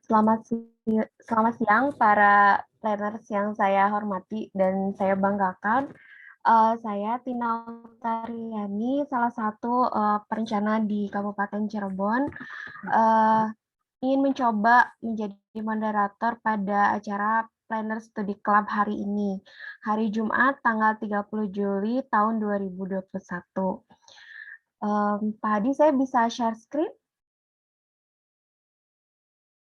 Selamat siang para learners yang saya hormati dan saya banggakan. Saya Tina Utariani, salah satu perencana di Kabupaten Cirebon, ingin mencoba menjadi moderator pada acara Planner Study Club hari ini, hari Jumat tanggal 30 Juli tahun 2021. Pak Hadi, saya bisa share screen?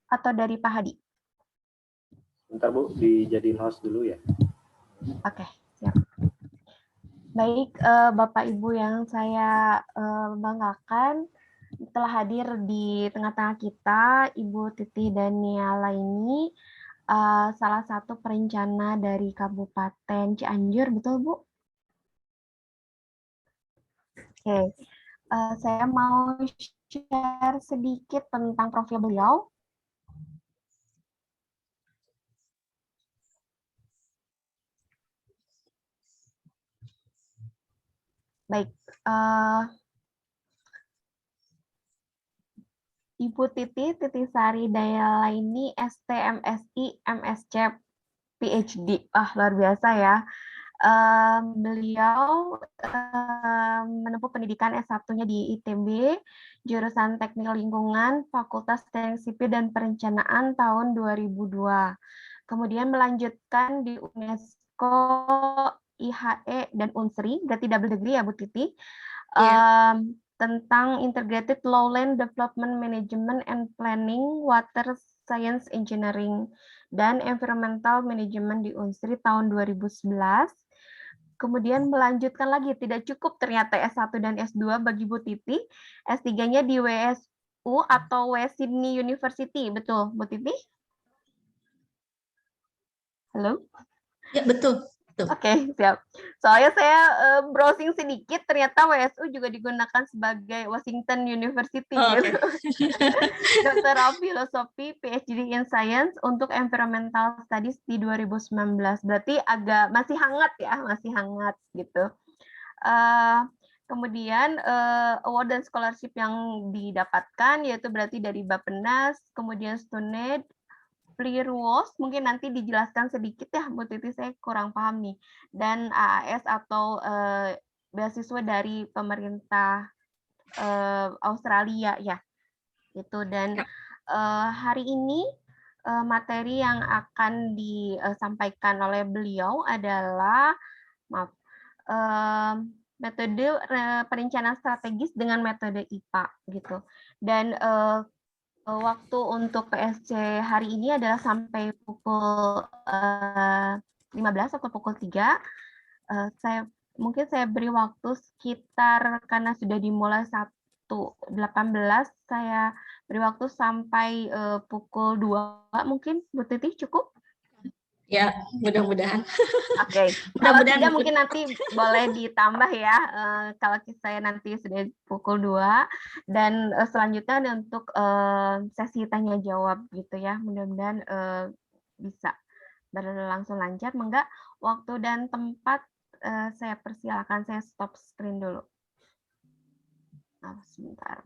Atau dari Pak Hadi? Bentar Bu, dijadiin host dulu ya. Oke, siap. Baik, Bapak Ibu yang saya banggakan, telah hadir di tengah-tengah kita, Ibu Titi Daniela ini salah satu perencana dari Kabupaten Cianjur, betul Bu? Oke, saya mau share sedikit tentang profil beliau. Baik, Ibu Titi Sari Dayala ini STMSI MSc PhD. Luar biasa ya. Beliau menempuh pendidikan S1-nya di ITB, jurusan Teknik Lingkungan, Fakultas Teknik Sipil dan Perencanaan tahun 2002. Kemudian melanjutkan di UNESCO, IHE, dan Unsri, berarti double degree ya Bu Titi, tentang Integrated Lowland Development Management and Planning, Water Science Engineering, dan Environmental Management di Unsri tahun 2011. Kemudian melanjutkan lagi, tidak cukup ternyata S1 dan S2 bagi Bu Titi, S3-nya di WSU atau West Sydney University, betul Bu Titi? Halo? Ya, betul. Oke, siap. Soalnya saya browsing sedikit, ternyata WSU juga digunakan sebagai Washington University. Gitu. Dr. of Philosophy, PhD in Science untuk Environmental Studies di 2019. Berarti agak masih hangat ya, masih hangat gitu. Kemudian award dan scholarship yang didapatkan yaitu berarti dari Bappenas, kemudian Stuned, Plirwas, mungkin nanti dijelaskan sedikit ya, Bu Titi, saya kurang paham nih. Dan AAS atau beasiswa dari pemerintah Australia ya, itu. Dan hari ini materi yang akan disampaikan oleh beliau adalah, metode perencanaan strategis dengan metode IPA gitu. Dan waktu untuk PSC hari ini adalah sampai pukul 15 atau pukul 3. Mungkin saya beri waktu sekitar, karena sudah dimulai 1.18, saya beri waktu sampai pukul 2 mungkin, Bu Titi, cukup? Ya, mudah-mudahan. Oke, kalau tidak mungkin nanti boleh ditambah ya, kalau saya nanti sudah pukul 2. Dan selanjutnya untuk sesi tanya jawab gitu ya, mudah-mudahan bisa berlangsung lancar. Mengga, waktu dan tempat saya persilakan, saya stop screen dulu. Sebentar.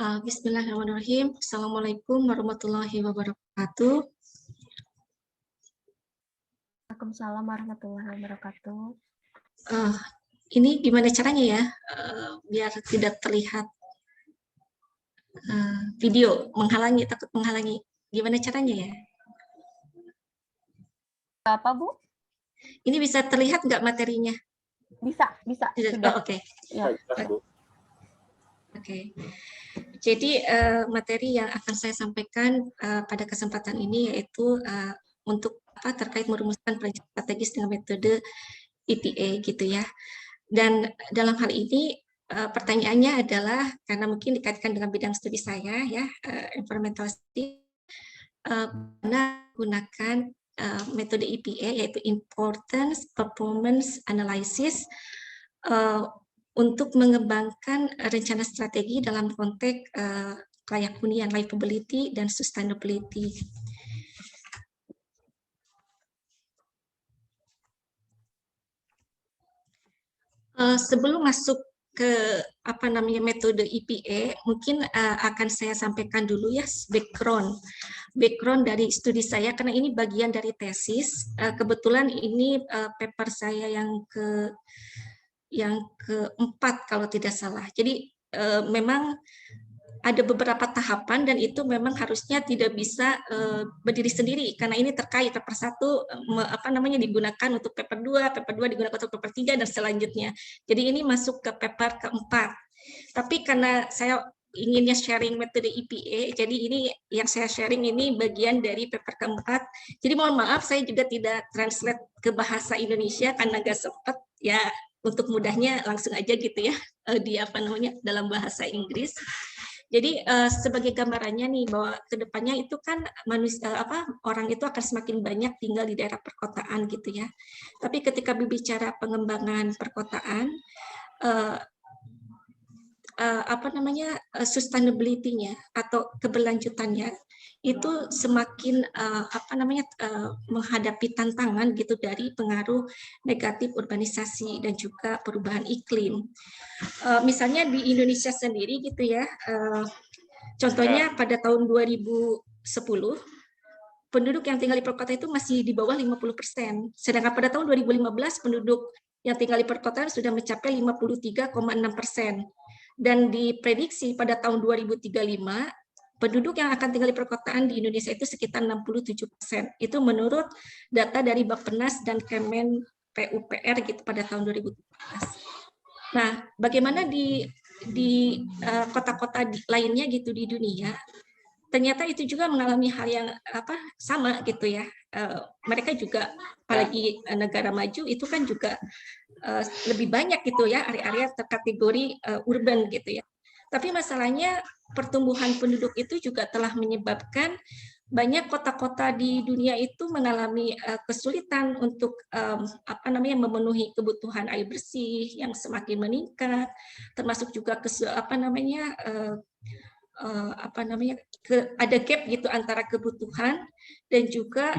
Bismillahirrahmanirrahim. Assalamualaikum warahmatullahi wabarakatuh. Waalaikumsalam warahmatullahi wabarakatuh. Ini gimana caranya ya, biar tidak terlihat video, takut menghalangi. Gimana caranya ya? Apa, Bu? Ini bisa terlihat nggak materinya? Bisa. Sudah. Oh, oke. Ya. Jelas, Bu. Oke. Jadi materi yang akan saya sampaikan pada kesempatan ini yaitu untuk terkait merumuskan perencanaan strategis dengan metode EPA gitu ya. Dan dalam hal ini pertanyaannya adalah karena mungkin dikaitkan dengan bidang studi saya ya, environmental study, gunakan metode EPA yaitu Importance Performance Analysis untuk mengembangkan rencana strategi dalam konteks layak hunian, livability dan sustainability. Sebelum masuk ke metode EPA, mungkin akan saya sampaikan dulu ya background dari studi saya karena ini bagian dari tesis. Kebetulan ini paper saya yang keempat kalau tidak salah. Jadi memang ada beberapa tahapan dan itu memang harusnya tidak bisa berdiri sendiri karena ini terkait paper 1 digunakan untuk paper 2 digunakan untuk paper 3 dan selanjutnya. Jadi ini masuk ke paper keempat. Tapi karena saya inginnya sharing metode EPA, jadi ini yang saya sharing ini bagian dari paper keempat. Jadi mohon maaf saya juga tidak translate ke bahasa Indonesia karena nggak sempat ya, untuk mudahnya langsung aja gitu ya di dalam bahasa Inggris. Jadi sebagai gambarannya nih bahwa kedepannya itu kan orang itu akan semakin banyak tinggal di daerah perkotaan gitu ya. Tapi ketika berbicara pengembangan perkotaan, sustainability-nya atau keberlanjutannya itu semakin menghadapi tantangan gitu dari pengaruh negatif urbanisasi dan juga perubahan iklim. Misalnya di Indonesia sendiri gitu ya, contohnya pada tahun 2010 penduduk yang tinggal di perkotaan itu masih di bawah 50%, sedangkan pada tahun 2015 penduduk yang tinggal di perkotaan sudah mencapai 53,6%. Dan diprediksi pada tahun 2035 penduduk yang akan tinggal di perkotaan di Indonesia itu sekitar 67%. Itu menurut data dari Bappenas dan Kemen PUPR gitu pada tahun 2017. Nah, bagaimana di kota-kota lainnya gitu di dunia? Ternyata itu juga mengalami hal yang sama gitu ya. Mereka juga apalagi negara maju itu kan juga lebih banyak gitu ya area-area terkategori urban gitu ya. Tapi masalahnya pertumbuhan penduduk itu juga telah menyebabkan banyak kota-kota di dunia itu mengalami kesulitan untuk memenuhi kebutuhan air bersih yang semakin meningkat, termasuk juga ada gap gitu antara kebutuhan dan juga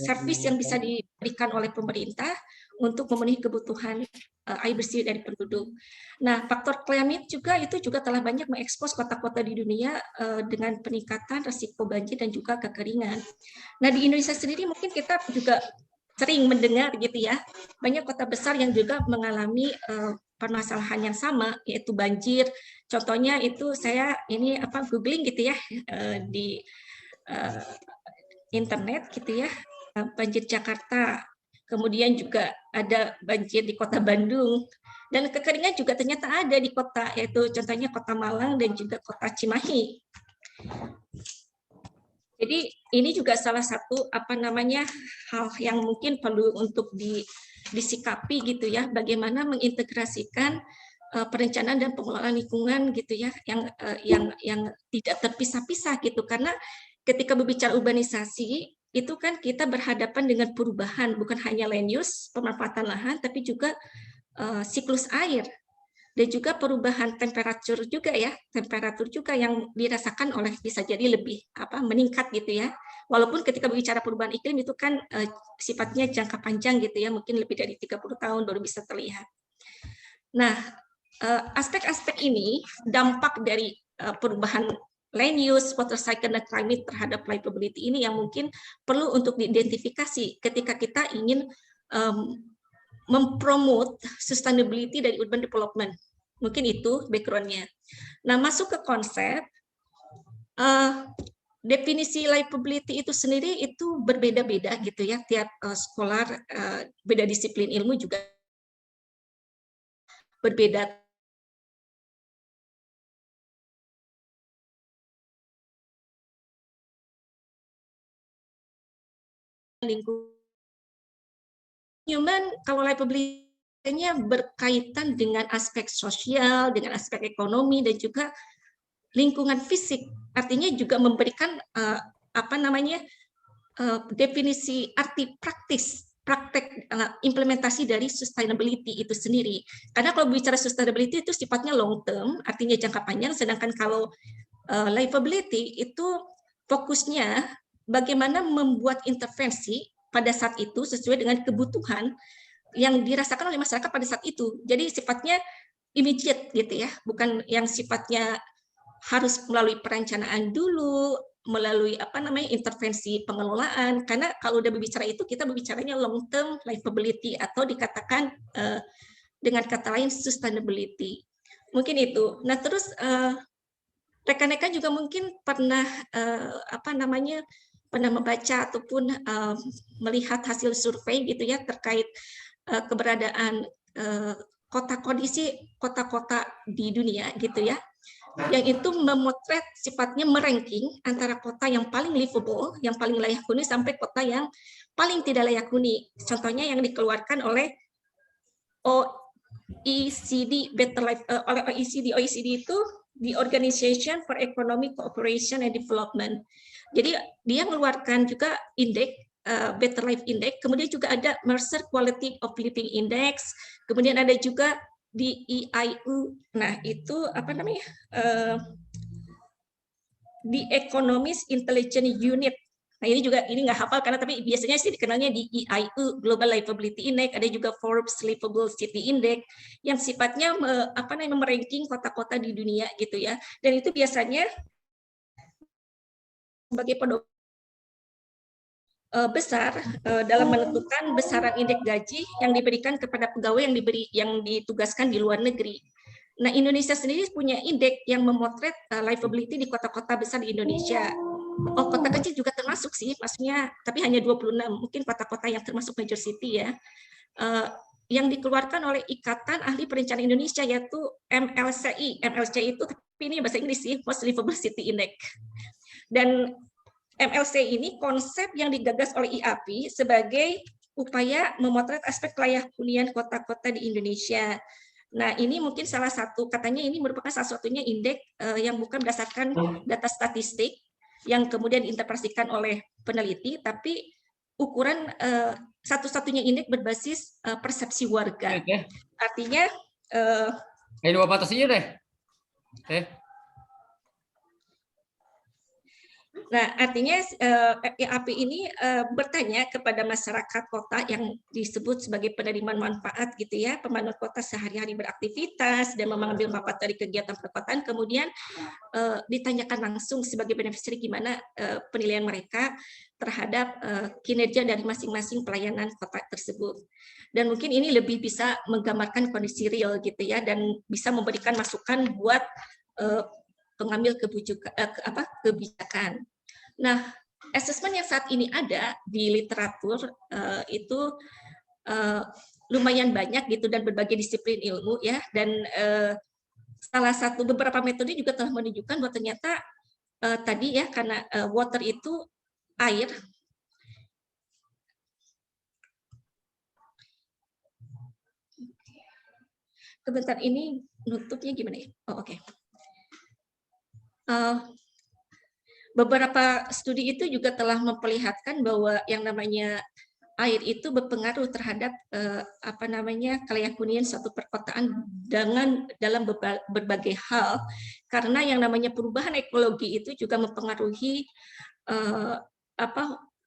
servis yang bisa diberikan oleh pemerintah untuk memenuhi kebutuhan air bersih dari penduduk. Nah, faktor climate itu juga telah banyak mengekspos kota-kota di dunia dengan peningkatan risiko banjir dan juga kekeringan. Nah, di Indonesia sendiri mungkin kita juga sering mendengar gitu ya, banyak kota besar yang juga mengalami permasalahan yang sama, yaitu banjir. Contohnya itu saya ini googling gitu ya di internet gitu ya, banjir Jakarta, kemudian juga ada banjir di kota Bandung, dan kekeringan juga ternyata ada di kota, yaitu contohnya kota Malang dan juga kota Cimahi. Jadi ini juga salah satu hal yang mungkin perlu untuk disikapi gitu ya, bagaimana mengintegrasikan perencanaan dan pengelolaan lingkungan gitu ya, yang tidak terpisah-pisah gitu, karena ketika berbicara urbanisasi itu kan kita berhadapan dengan perubahan bukan hanya land use, pemanfaatan lahan, tapi juga siklus air dan juga perubahan temperatur juga ya, temperatur juga yang dirasakan oleh bisa jadi lebih meningkat gitu ya. Walaupun ketika berbicara perubahan iklim itu kan sifatnya jangka panjang gitu ya, mungkin lebih dari 30 tahun baru bisa terlihat. Nah, aspek-aspek ini dampak dari perubahan land use, water cycle, dan climate terhadap livability ini yang mungkin perlu untuk diidentifikasi ketika kita ingin mempromote sustainability dari urban development. Mungkin itu background-nya. Nah, masuk ke konsep, definisi livability itu sendiri itu berbeda-beda gitu ya, tiap sekolah beda disiplin ilmu juga berbeda. Lingkungan human, kalau livability-nya berkaitan dengan aspek sosial, dengan aspek ekonomi, dan juga lingkungan fisik. Artinya juga memberikan definisi arti praktek implementasi dari sustainability itu sendiri. Karena kalau bicara sustainability itu sifatnya long term, artinya jangka panjang, sedangkan kalau livability itu fokusnya bagaimana membuat intervensi pada saat itu sesuai dengan kebutuhan yang dirasakan oleh masyarakat pada saat itu. Jadi sifatnya immediate gitu ya, bukan yang sifatnya harus melalui perencanaan dulu, melalui intervensi pengelolaan. Karena kalau udah berbicara itu kita berbicaranya long term livability atau dikatakan dengan kata lain sustainability. Mungkin itu. Nah, terus rekan-rekan juga mungkin pernah pernah membaca ataupun melihat hasil survei gitu ya terkait keberadaan kondisi kota-kota di dunia gitu ya, yang itu memotret sifatnya meranking antara kota yang paling livable, yang paling layak huni sampai kota yang paling tidak layak huni. Contohnya yang dikeluarkan oleh OECD oleh OECD itu the Organization for Economic Cooperation and Development. Jadi dia mengeluarkan juga indeks Better Life Index, kemudian juga ada Mercer Quality of Living Index, kemudian ada juga di EIU. Nah, itu di Economist Intelligence Unit. Nah, ini nggak hafal karena tapi biasanya sih dikenalnya di EIU Global Livability Index, ada juga Forbes Livable City Index yang sifatnya meranking kota-kota di dunia gitu ya. Dan itu biasanya sebagai pedoman besar dalam menentukan besaran indeks gaji yang diberikan kepada pegawai yang ditugaskan di luar negeri. Nah, Indonesia sendiri punya indeks yang memotret livability di kota-kota besar di Indonesia. Kota kecil juga termasuk sih, maksudnya, tapi hanya 26, mungkin kota-kota yang termasuk major city ya. Yang dikeluarkan oleh Ikatan Ahli Perencanaan Indonesia, yaitu MLCI. MLCI itu, tapi ini bahasa Inggris sih, Most Livable City Index. Dan MLCI ini konsep yang digagas oleh IAPI sebagai upaya memotret aspek layak hunian kota-kota di Indonesia. Nah, ini mungkin salah satu, katanya ini merupakan salah satunya indeks yang bukan berdasarkan data statistik, yang kemudian diinterpretasikan oleh peneliti, tapi ukuran satu-satunya indeks berbasis persepsi warga. Okay. Artinya, ini Bapak atas deh. Nah, artinya EAP ini bertanya kepada masyarakat kota yang disebut sebagai penerimaan manfaat gitu ya, pemanut kota sehari-hari beraktivitas dan mengambil manfaat dari kegiatan perkotaan, kemudian ditanyakan langsung sebagai beneficiary gimana penilaian mereka terhadap kinerja dari masing-masing pelayanan kota tersebut. Dan mungkin ini lebih bisa menggambarkan kondisi real gitu ya, dan bisa memberikan masukan buat pengambil kebijakan. Nah, asesmen yang saat ini ada di literatur itu lumayan banyak gitu dan berbagai disiplin ilmu ya, dan salah satu beberapa metode juga telah menunjukkan bahwa ternyata tadi ya, karena water itu air. Sebentar, ini nutupnya gimana ya? Oh, oke. Beberapa studi itu juga telah memperlihatkan bahwa yang namanya air itu berpengaruh terhadap kelayak hunian suatu perkotaan dalam berbagai hal, karena yang namanya perubahan ekologi itu juga mempengaruhi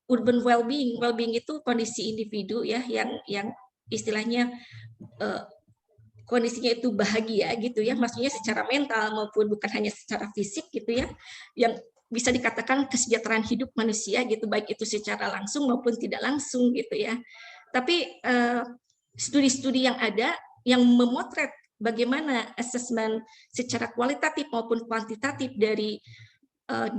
urban well-being. Well-being itu kondisi individu ya, yang istilahnya kondisinya itu bahagia gitu ya, maksudnya secara mental maupun bukan hanya secara fisik gitu ya, yang bisa dikatakan kesejahteraan hidup manusia gitu, baik itu secara langsung maupun tidak langsung gitu ya. Tapi studi-studi yang ada yang memotret bagaimana asesmen secara kualitatif maupun kuantitatif dari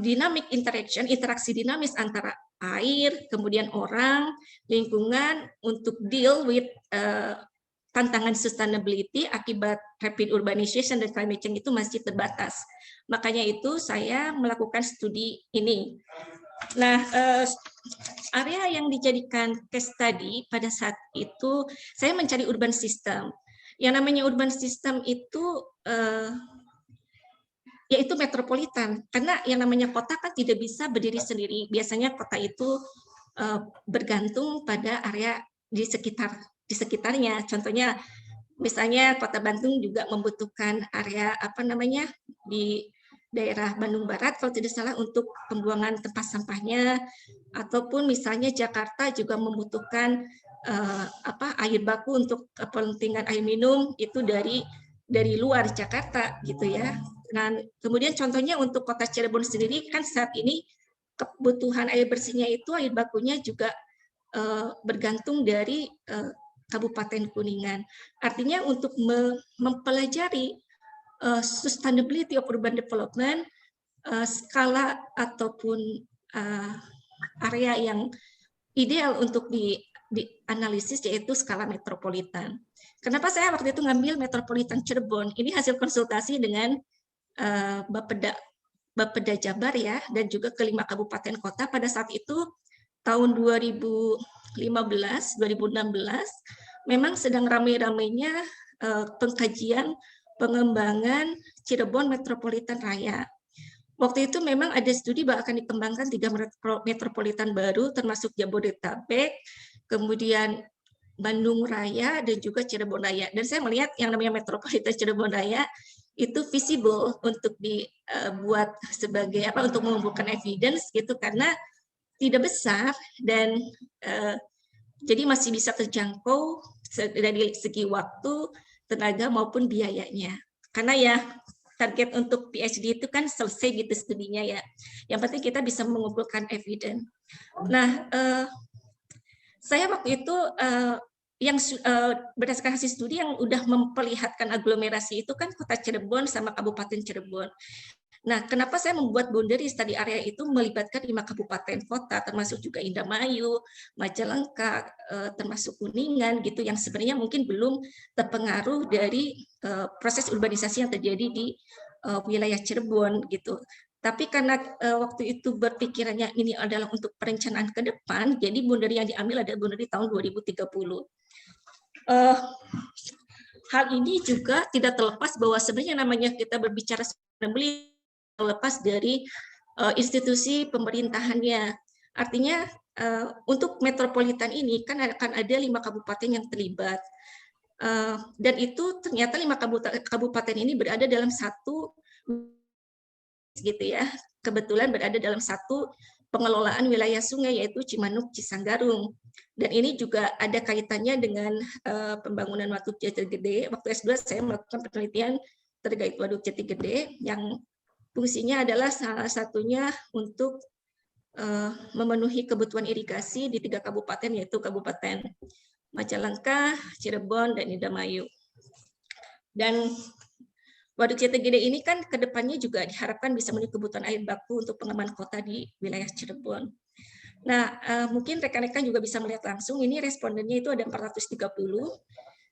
dynamic interaction, interaksi dinamis antara air, kemudian orang, lingkungan untuk deal with tantangan sustainability akibat rapid urbanization dan climate change itu masih terbatas. Makanya itu saya melakukan studi ini. Nah, area yang dijadikan case study pada saat itu, saya mencari urban system. Yang namanya urban system itu yaitu metropolitan, karena yang namanya kota kan tidak bisa berdiri sendiri. Biasanya kota itu bergantung pada area di sekitarnya. Contohnya, misalnya Kota Bandung juga membutuhkan area di daerah Bandung Barat, kalau tidak salah, untuk pembuangan tempat sampahnya, ataupun misalnya Jakarta juga membutuhkan air baku untuk kepentingan air minum itu dari luar Jakarta, gitu ya. Nah, kemudian contohnya untuk Kota Cirebon sendiri kan saat ini kebutuhan air bersihnya itu air bakunya juga bergantung dari Kabupaten Kuningan. Artinya untuk mempelajari sustainability of urban development, skala ataupun area yang ideal untuk dianalisis yaitu skala metropolitan. Kenapa saya waktu itu ngambil metropolitan Cirebon? Ini hasil konsultasi dengan Bapeda Jabar ya, dan juga kelima kabupaten kota pada saat itu tahun 2015, 2016 memang sedang ramai-ramainya pengkajian pengembangan Cirebon Metropolitan Raya. Waktu itu memang ada studi bahwa akan dikembangkan 3 metropolitan baru termasuk Jabodetabek, kemudian Bandung Raya dan juga Cirebon Raya. Dan saya melihat yang namanya metropolitan Cirebon Raya itu visible untuk dibuat sebagai untuk mengumpulkan evidence gitu, karena tidak besar dan jadi masih bisa terjangkau dari segi waktu, tenaga maupun biayanya. Karena ya target untuk PhD itu kan selesai gitu studinya ya. Yang penting kita bisa mengumpulkan evidence. Nah, saya waktu itu berdasarkan hasil studi yang udah memperlihatkan aglomerasi itu kan Kota Cirebon sama Kabupaten Cirebon. Nah, kenapa saya membuat boundary study area itu melibatkan 5 kabupaten kota, termasuk juga Indramayu, Majalengka, termasuk Kuningan, gitu, yang sebenarnya mungkin belum terpengaruh dari proses urbanisasi yang terjadi di wilayah Cirebon, gitu. Tapi karena waktu itu berpikirannya ini adalah untuk perencanaan ke depan, jadi boundary yang diambil adalah boundary tahun 2030. Hal ini juga tidak terlepas bahwa sebenarnya namanya kita berbicara sustainability terlepas dari institusi pemerintahannya. Artinya untuk metropolitan ini kan akan ada 5 kabupaten yang terlibat. Dan itu ternyata 5 kabupaten ini berada dalam satu gitu ya. Kebetulan berada dalam satu pengelolaan wilayah sungai yaitu Cimanuk Cisanggarung. Dan ini juga ada kaitannya dengan pembangunan Waduk Jati Gede. Waktu S2 saya melakukan penelitian terkait Waduk Jati Gede yang fungsinya adalah salah satunya untuk memenuhi kebutuhan irigasi di 3 kabupaten, yaitu Kabupaten Majalengka, Cirebon, dan Indramayu. Dan Waduk Jati Gede ini kan ke depannya juga diharapkan bisa memenuhi kebutuhan air baku untuk pengembangan kota di wilayah Cirebon. Nah, mungkin rekan-rekan juga bisa melihat langsung, ini respondennya itu ada 430,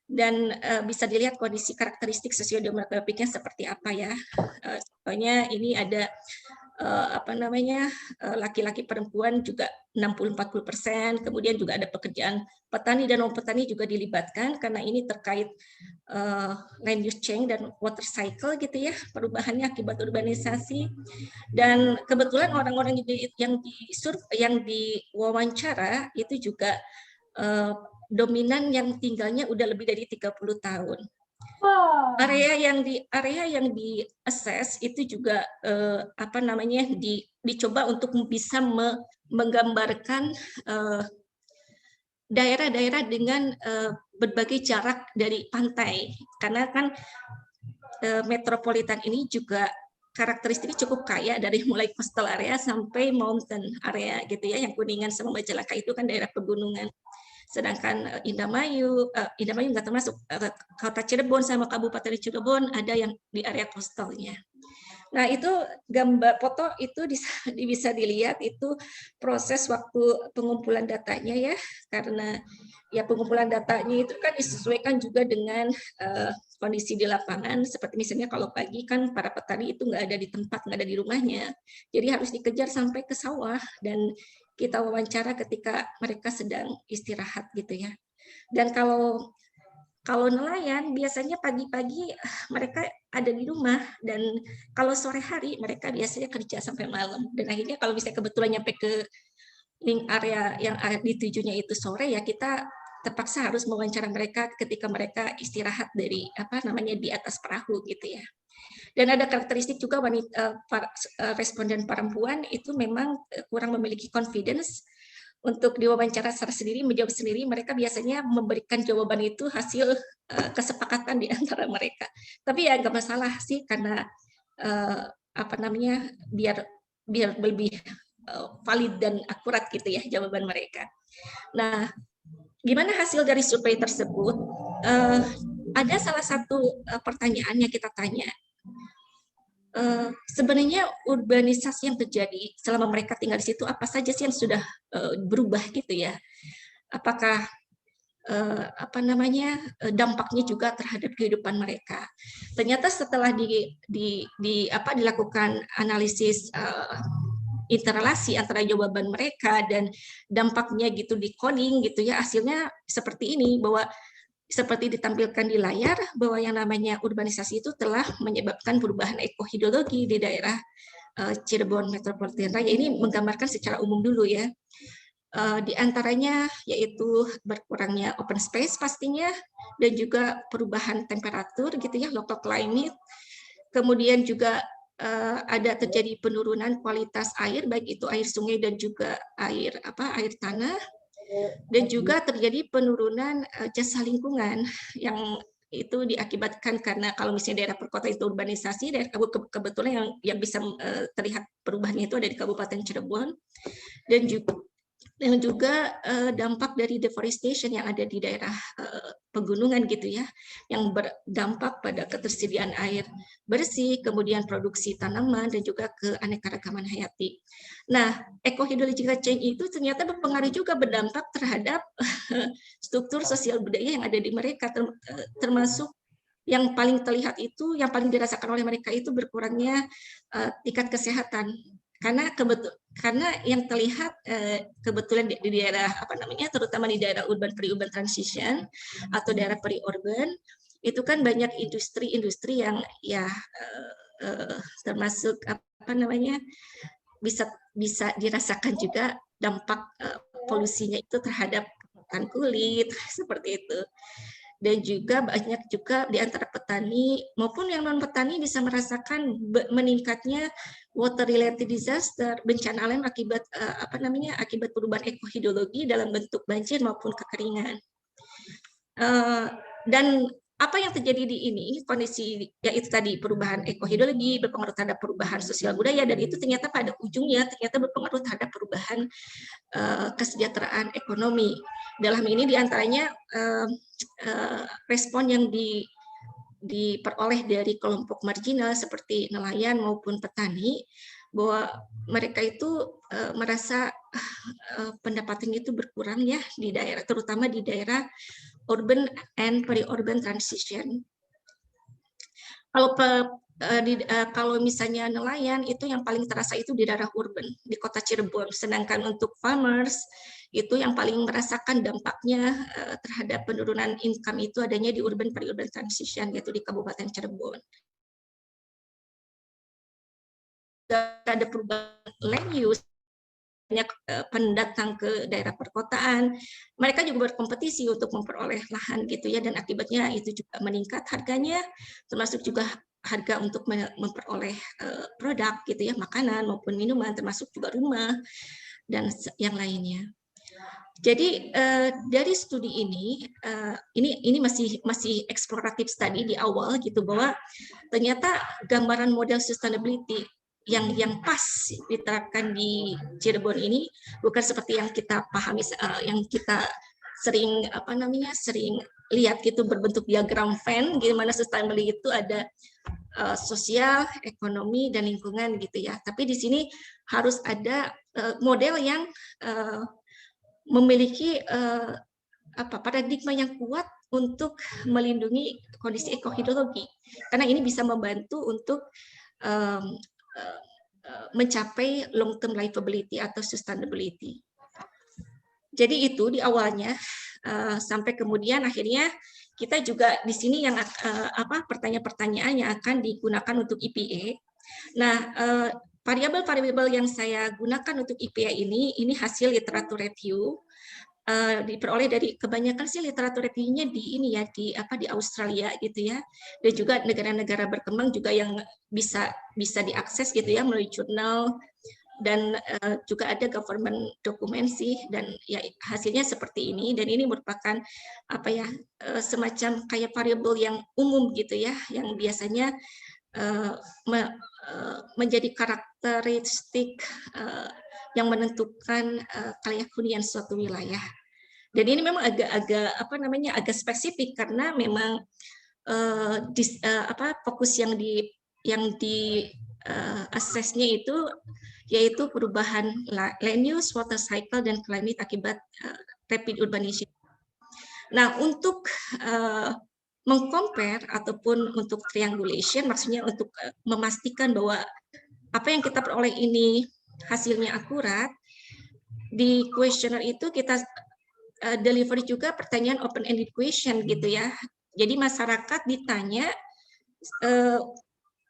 dan bisa dilihat kondisi karakteristik sosiodemografiknya seperti apa ya. Contohnya ini ada laki-laki perempuan juga 60-40%, kemudian juga ada pekerjaan petani dan non-petani juga dilibatkan karena ini terkait land use change dan water cycle gitu ya, perubahannya akibat urbanisasi. Dan kebetulan orang-orang yang diwawancara itu juga dominan yang tinggalnya udah lebih dari 30 tahun. Area yang di assess itu juga dicoba untuk bisa menggambarkan daerah-daerah dengan berbagai jarak dari pantai, karena kan metropolitan ini juga karakteristiknya cukup kaya dari mulai coastal area sampai mountain area gitu ya, yang Kuningan sama Majalengka itu kan daerah pegunungan. Sedangkan Indramayu nggak termasuk, Kota Cirebon sama Kabupaten Cirebon ada yang di area coastalnya. Nah, itu gambar foto itu bisa dilihat itu proses waktu pengumpulan datanya ya, karena ya pengumpulan datanya itu kan disesuaikan juga dengan kondisi di lapangan, seperti misalnya kalau pagi kan para petani itu nggak ada di tempat, nggak ada di rumahnya, jadi harus dikejar sampai ke sawah dan kita wawancara ketika mereka sedang istirahat gitu ya. Dan kalau nelayan biasanya pagi-pagi mereka ada di rumah dan kalau sore hari mereka biasanya kerja sampai malam dan akhirnya kalau misalnya kebetulan nyampe ke link area yang ditujunya itu sore ya kita terpaksa harus mewawancara mereka ketika mereka istirahat dari di atas perahu gitu ya. Dan ada karakteristik juga responden perempuan itu memang kurang memiliki confidence untuk diwawancara secara sendiri, menjawab sendiri, mereka biasanya memberikan jawaban itu hasil kesepakatan di antara mereka. Tapi ya nggak masalah sih karena biar lebih valid dan akurat gitu ya jawaban mereka. Nah, gimana hasil dari survei tersebut? Ada salah satu pertanyaan yang kita tanya. Sebenarnya urbanisasi yang terjadi selama mereka tinggal di situ apa saja sih yang sudah berubah gitu ya? Apakah dampaknya juga terhadap kehidupan mereka? Ternyata setelah dilakukan analisis interrelasi antara jawaban mereka dan dampaknya gitu di coding gitu ya, hasilnya seperti ini bahwa seperti ditampilkan di layar bahwa yang namanya urbanisasi itu telah menyebabkan perubahan ekohidrologi di daerah Cirebon Metropolitan Raya. Ini menggambarkan secara umum dulu ya. Di antaranya yaitu berkurangnya open space pastinya dan juga perubahan temperatur gitu ya, local climate. Kemudian juga ada terjadi penurunan kualitas air baik itu air sungai dan juga air tanah. Dan juga terjadi penurunan jasa lingkungan yang itu diakibatkan karena kalau misalnya daerah perkotaan itu urbanisasi, daerah kebetulan yang bisa terlihat perubahannya itu ada di Kabupaten Cirebon, dan juga dampak dari deforestation yang ada di daerah pegunungan gitu ya, yang berdampak pada ketersediaan air bersih, kemudian produksi tanaman dan juga keanekaragaman hayati. Nah, eco-hydrological change itu ternyata berpengaruh juga berdampak terhadap struktur sosial budaya yang ada di mereka, termasuk yang paling terlihat itu, yang paling dirasakan oleh mereka itu berkurangnya tingkat kesehatan. Karena yang terlihat kebetulan di daerah terutama di daerah urban pre-urban transition atau daerah pre-urban itu kan banyak industri-industri yang ya termasuk bisa dirasakan juga dampak polusinya itu terhadap kulit seperti itu. Dan juga banyak juga di antara petani maupun yang non petani bisa merasakan meningkatnya water related disaster, bencana alam akibat akibat perubahan ekohidrologi dalam bentuk banjir maupun kekeringan. Dan apa yang terjadi di ini kondisi yaitu tadi perubahan ekohidrologi berpengaruh terhadap perubahan sosial budaya dan itu ternyata pada ujungnya ternyata berpengaruh terhadap perubahan kesejahteraan ekonomi. Dalam ini diantaranya respon yang diperoleh dari kelompok marginal seperti nelayan maupun petani bahwa mereka itu merasa pendapatannya itu berkurang ya di daerah terutama di daerah urban and peri-urban transition. Kalau misalnya nelayan itu yang paling terasa itu di daerah urban di kota Cirebon, sedangkan untuk farmers itu yang paling merasakan dampaknya terhadap penurunan income itu adanya di urban peri-urban transition yaitu di Kabupaten Cirebon. Ada perubahan land use, banyak pendatang ke daerah perkotaan, mereka juga berkompetisi untuk memperoleh lahan gitu ya, dan akibatnya itu juga meningkat harganya, termasuk juga harga untuk memperoleh produk gitu ya, makanan maupun minuman, termasuk juga rumah dan yang lainnya. Jadi dari studi ini masih eksploratif study di awal gitu bahwa ternyata gambaran model sustainability yang pas diterapkan di Cirebon ini bukan seperti yang kita pahami, yang kita sering sering lihat gitu berbentuk diagram Venn, gimana sustainability itu ada sosial, ekonomi, dan lingkungan gitu ya. Tapi di sini harus ada model yang memiliki paradigma yang kuat untuk melindungi kondisi ekohidrologi, karena ini bisa membantu untuk mencapai long term livability atau sustainability. Jadi itu di awalnya, sampai kemudian akhirnya kita juga di sini yang pertanyaan-pertanyaan yang akan digunakan untuk IPA. Nah, variabel-variabel yang saya gunakan untuk IPA ini hasil literatur review, diperoleh dari kebanyakan sih literatur review-nya di Australia gitu ya, dan juga negara-negara berkembang juga yang bisa diakses gitu ya melalui jurnal, dan juga ada government dokumen sih, dan ya hasilnya seperti ini. Dan ini merupakan semacam kayak variabel yang umum gitu ya, yang biasanya menjadi karakteristik yang menentukan kelayak hunian suatu wilayah. Dan ini memang agak spesifik karena memang fokus yang di assessnya itu yaitu perubahan land use, water cycle, dan climate akibat rapid urbanization. Nah, untuk mengcompare ataupun untuk triangulation, maksudnya untuk memastikan bahwa apa yang kita peroleh ini hasilnya akurat, di questionnaire itu kita deliver juga pertanyaan open-ended question gitu ya. Jadi masyarakat ditanya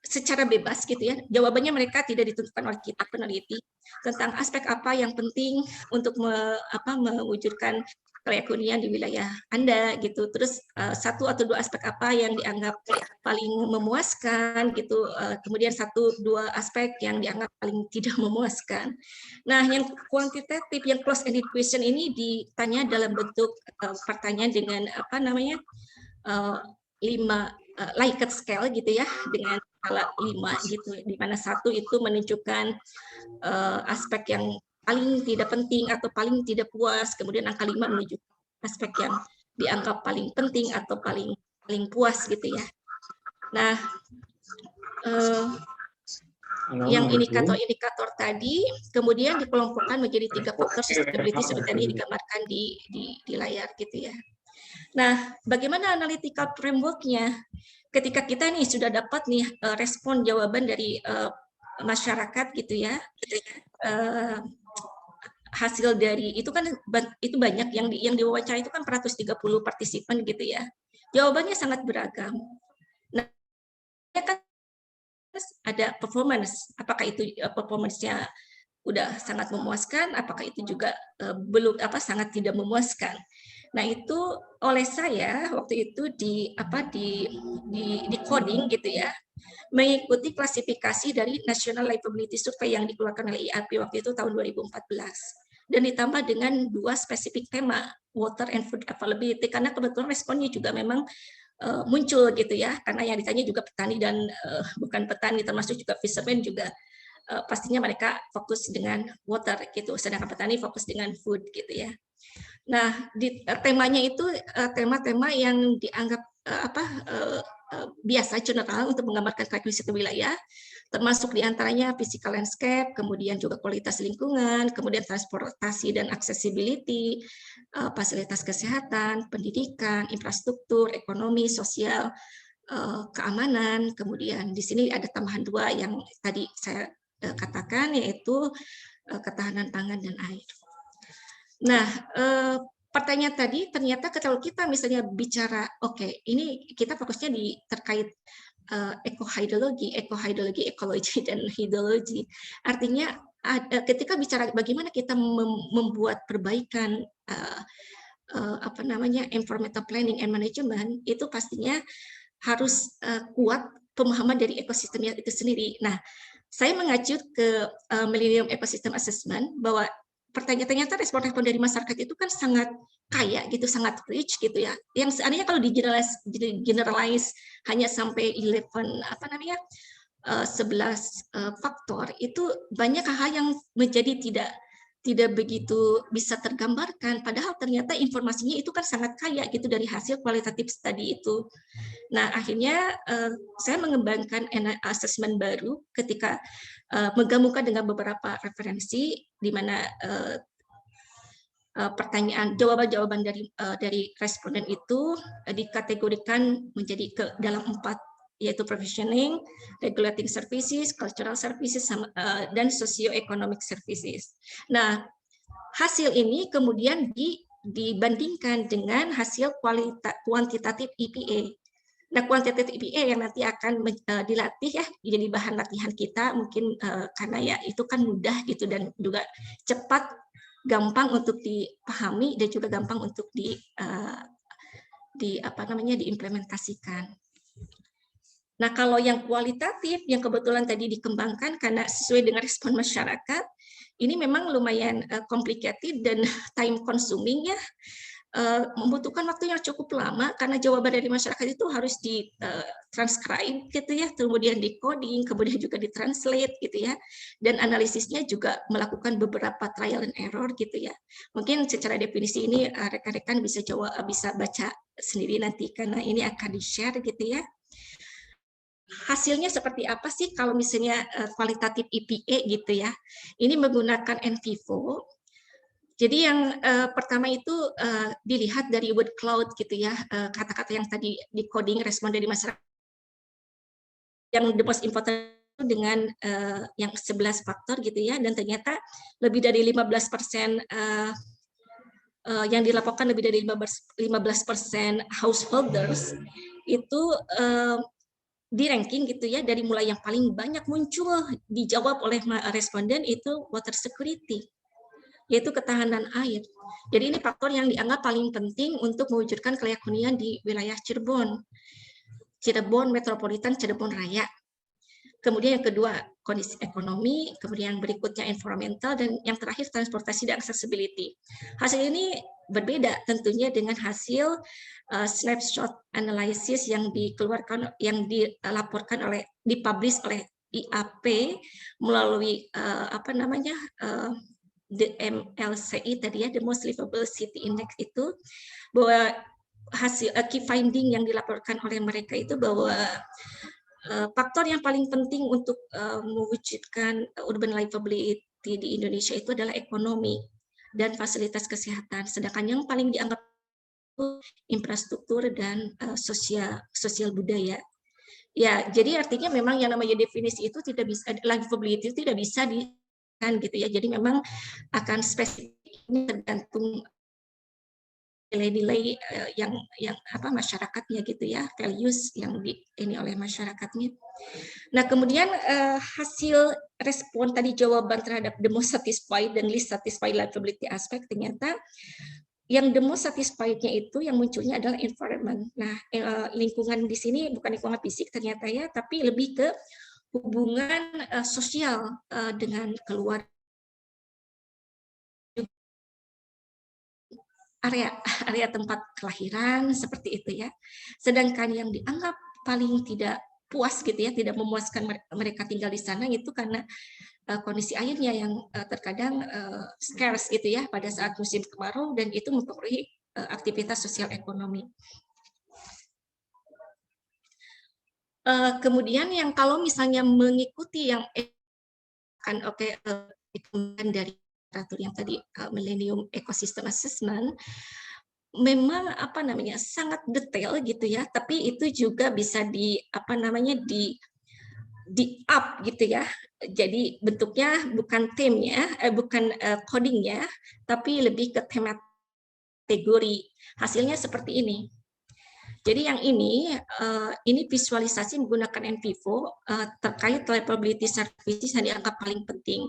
secara bebas gitu ya, jawabannya mereka tidak ditentukan oleh kita peneliti tentang aspek apa yang penting untuk mewujudkan kelayak hunian di wilayah Anda gitu. Terus satu atau dua aspek apa yang dianggap paling memuaskan gitu, kemudian satu dua aspek yang dianggap paling tidak memuaskan. Nah, yang kuantitatif, yang close-ended question ini ditanya dalam bentuk pertanyaan dengan 5 Likert scale gitu ya, dengan skala 5 gitu, di mana 1 itu menunjukkan aspek yang paling tidak penting atau paling tidak puas, kemudian angka 5 menunjukkan aspek yang dianggap paling penting atau paling puas gitu ya. Nah, yang indikator-indikator tadi kemudian dikelompokkan menjadi 3 faktor sustainability seperti tadi digambarkan di layar gitu ya. Nah, bagaimana analytical framework-nya? Ketika kita nih sudah dapat nih respon jawaban dari masyarakat gitu ya, hasil dari itu kan itu banyak yang diwawancara itu kan 430 partisipan gitu ya. Jawabannya sangat beragam. Nah, kan ada performance, apakah itu performance-nya udah sangat memuaskan, apakah itu juga belum sangat tidak memuaskan. Nah, itu oleh saya waktu itu di coding gitu ya, mengikuti klasifikasi dari National Livability Survey yang dikeluarkan oleh IAP waktu itu tahun 2014, dan ditambah dengan 2 spesifik tema, water and food availability, karena kebetulan responnya juga memang muncul gitu ya, karena yang ditanya juga petani dan bukan petani, termasuk juga fisherman juga pastinya mereka fokus dengan water gitu, sedangkan petani fokus dengan food gitu ya. Nah, temanya itu tema-tema yang dianggap biasa general untuk menggambarkan karakteristik wilayah, termasuk diantaranya physical landscape, kemudian juga kualitas lingkungan, kemudian transportasi dan accessibility, fasilitas kesehatan, pendidikan, infrastruktur, ekonomi, sosial, keamanan, kemudian di sini ada tambahan 2 yang tadi saya katakan, yaitu ketahanan pangan dan air. Nah, pertanyaan tadi ternyata kalau kita misalnya bicara, ini kita fokusnya terkait ekohidrologi, ekologi, dan hidrologi. Artinya ketika bicara bagaimana kita membuat perbaikan environmental planning and management, itu pastinya harus kuat pemahaman dari ekosistemnya itu sendiri. Nah, saya mengacu ke Millennium Ecosystem Assessment bahwa ternyata respon-respon dari masyarakat itu kan sangat kaya gitu, sangat rich gitu ya. Yang seandainya kalau di generalize hanya sampai 11 faktor, itu banyak hal yang menjadi tidak begitu bisa tergambarkan, padahal ternyata informasinya itu kan sangat kaya gitu dari hasil kualitatif study itu. Nah, akhirnya saya mengembangkan assessment baru ketika menggabungkan dengan beberapa referensi, di mana pertanyaan jawaban-jawaban dari responden itu dikategorikan menjadi dalam 4, yaitu provisioning, regulating services, cultural services, dan socio-economic services. Nah, hasil ini kemudian dibandingkan dengan hasil kuantitatif EPA. Nah, kuantitatif EPA yang nanti akan dilatih ya, jadi bahan latihan kita mungkin karena ya itu kan mudah gitu dan juga cepat, gampang untuk dipahami dan juga gampang untuk diimplementasikan. Nah, kalau yang kualitatif yang kebetulan tadi dikembangkan karena sesuai dengan respon masyarakat, ini memang lumayan complicated dan time consuming ya, membutuhkan waktu yang cukup lama karena jawaban dari masyarakat itu harus di-transcribe gitu ya, kemudian di-coding, kemudian juga di-translate gitu ya, dan analisisnya juga melakukan beberapa trial and error gitu ya. Mungkin secara definisi ini rekan-rekan bisa baca sendiri nanti karena ini akan di-share gitu ya. Hasilnya seperti apa sih kalau misalnya kualitatif EPA gitu ya. Ini menggunakan NVivo. Jadi yang pertama itu dilihat dari word cloud gitu ya, kata-kata yang tadi di coding respon dari masyarakat. Yang the most important dengan yang 11 faktor gitu ya, dan ternyata lebih dari 15% yang dilaporkan lebih dari 15% householders itu di ranking gitu ya, dari mulai yang paling banyak muncul dijawab oleh responden itu water security, yaitu ketahanan air. Jadi ini faktor yang dianggap paling penting untuk mewujudkan kelayak hunian di wilayah Cirebon Metropolitan, Cirebon Raya. Kemudian yang kedua, kondisi ekonomi, kemudian berikutnya environmental, dan yang terakhir transportasi dan accessibility. Hasil ini berbeda tentunya dengan hasil snapshot analysis yang dilaporkan dipublish oleh IAP melalui the MLCI tadi ya, the Most Livable City Index itu, bahwa hasil key finding yang dilaporkan oleh mereka itu bahwa faktor yang paling penting untuk mewujudkan urban livability di Indonesia itu adalah ekonomi dan fasilitas kesehatan. Sedangkan yang paling dianggap infrastruktur dan sosial budaya. Ya, jadi artinya memang yang namanya definisi itu tidak bisa, livability itu tidak bisa gitu ya. Jadi memang akan spesifik ini tergantung nilai-nilai yang masyarakatnya gitu ya, values yang ini oleh masyarakatnya. Nah, kemudian hasil respon tadi jawaban terhadap the most satisfied dan least satisfied livability aspect, ternyata yang the most satisfied-nya itu yang munculnya adalah environment. Nah, lingkungan di sini bukan lingkungan fisik ternyata ya, tapi lebih ke hubungan sosial dengan keluarga, area tempat kelahiran seperti itu ya. Sedangkan yang dianggap paling tidak puas gitu ya, tidak memuaskan mereka tinggal di sana itu karena kondisi airnya yang terkadang scarce gitu ya pada saat musim kemarau, dan itu mempengaruhi aktivitas sosial ekonomi. Kemudian yang kalau misalnya mengikuti yang dikembangkan dari literatur yang tadi Millennium Ecosystem Assessment, memang sangat detail gitu ya, tapi itu juga bisa di up gitu ya. Jadi bentuknya bukan temnya, bukan codingnya, tapi lebih ke tema kategori. Hasilnya seperti ini. Jadi yang ini visualisasi menggunakan NVivo terkait livability services yang dianggap paling penting.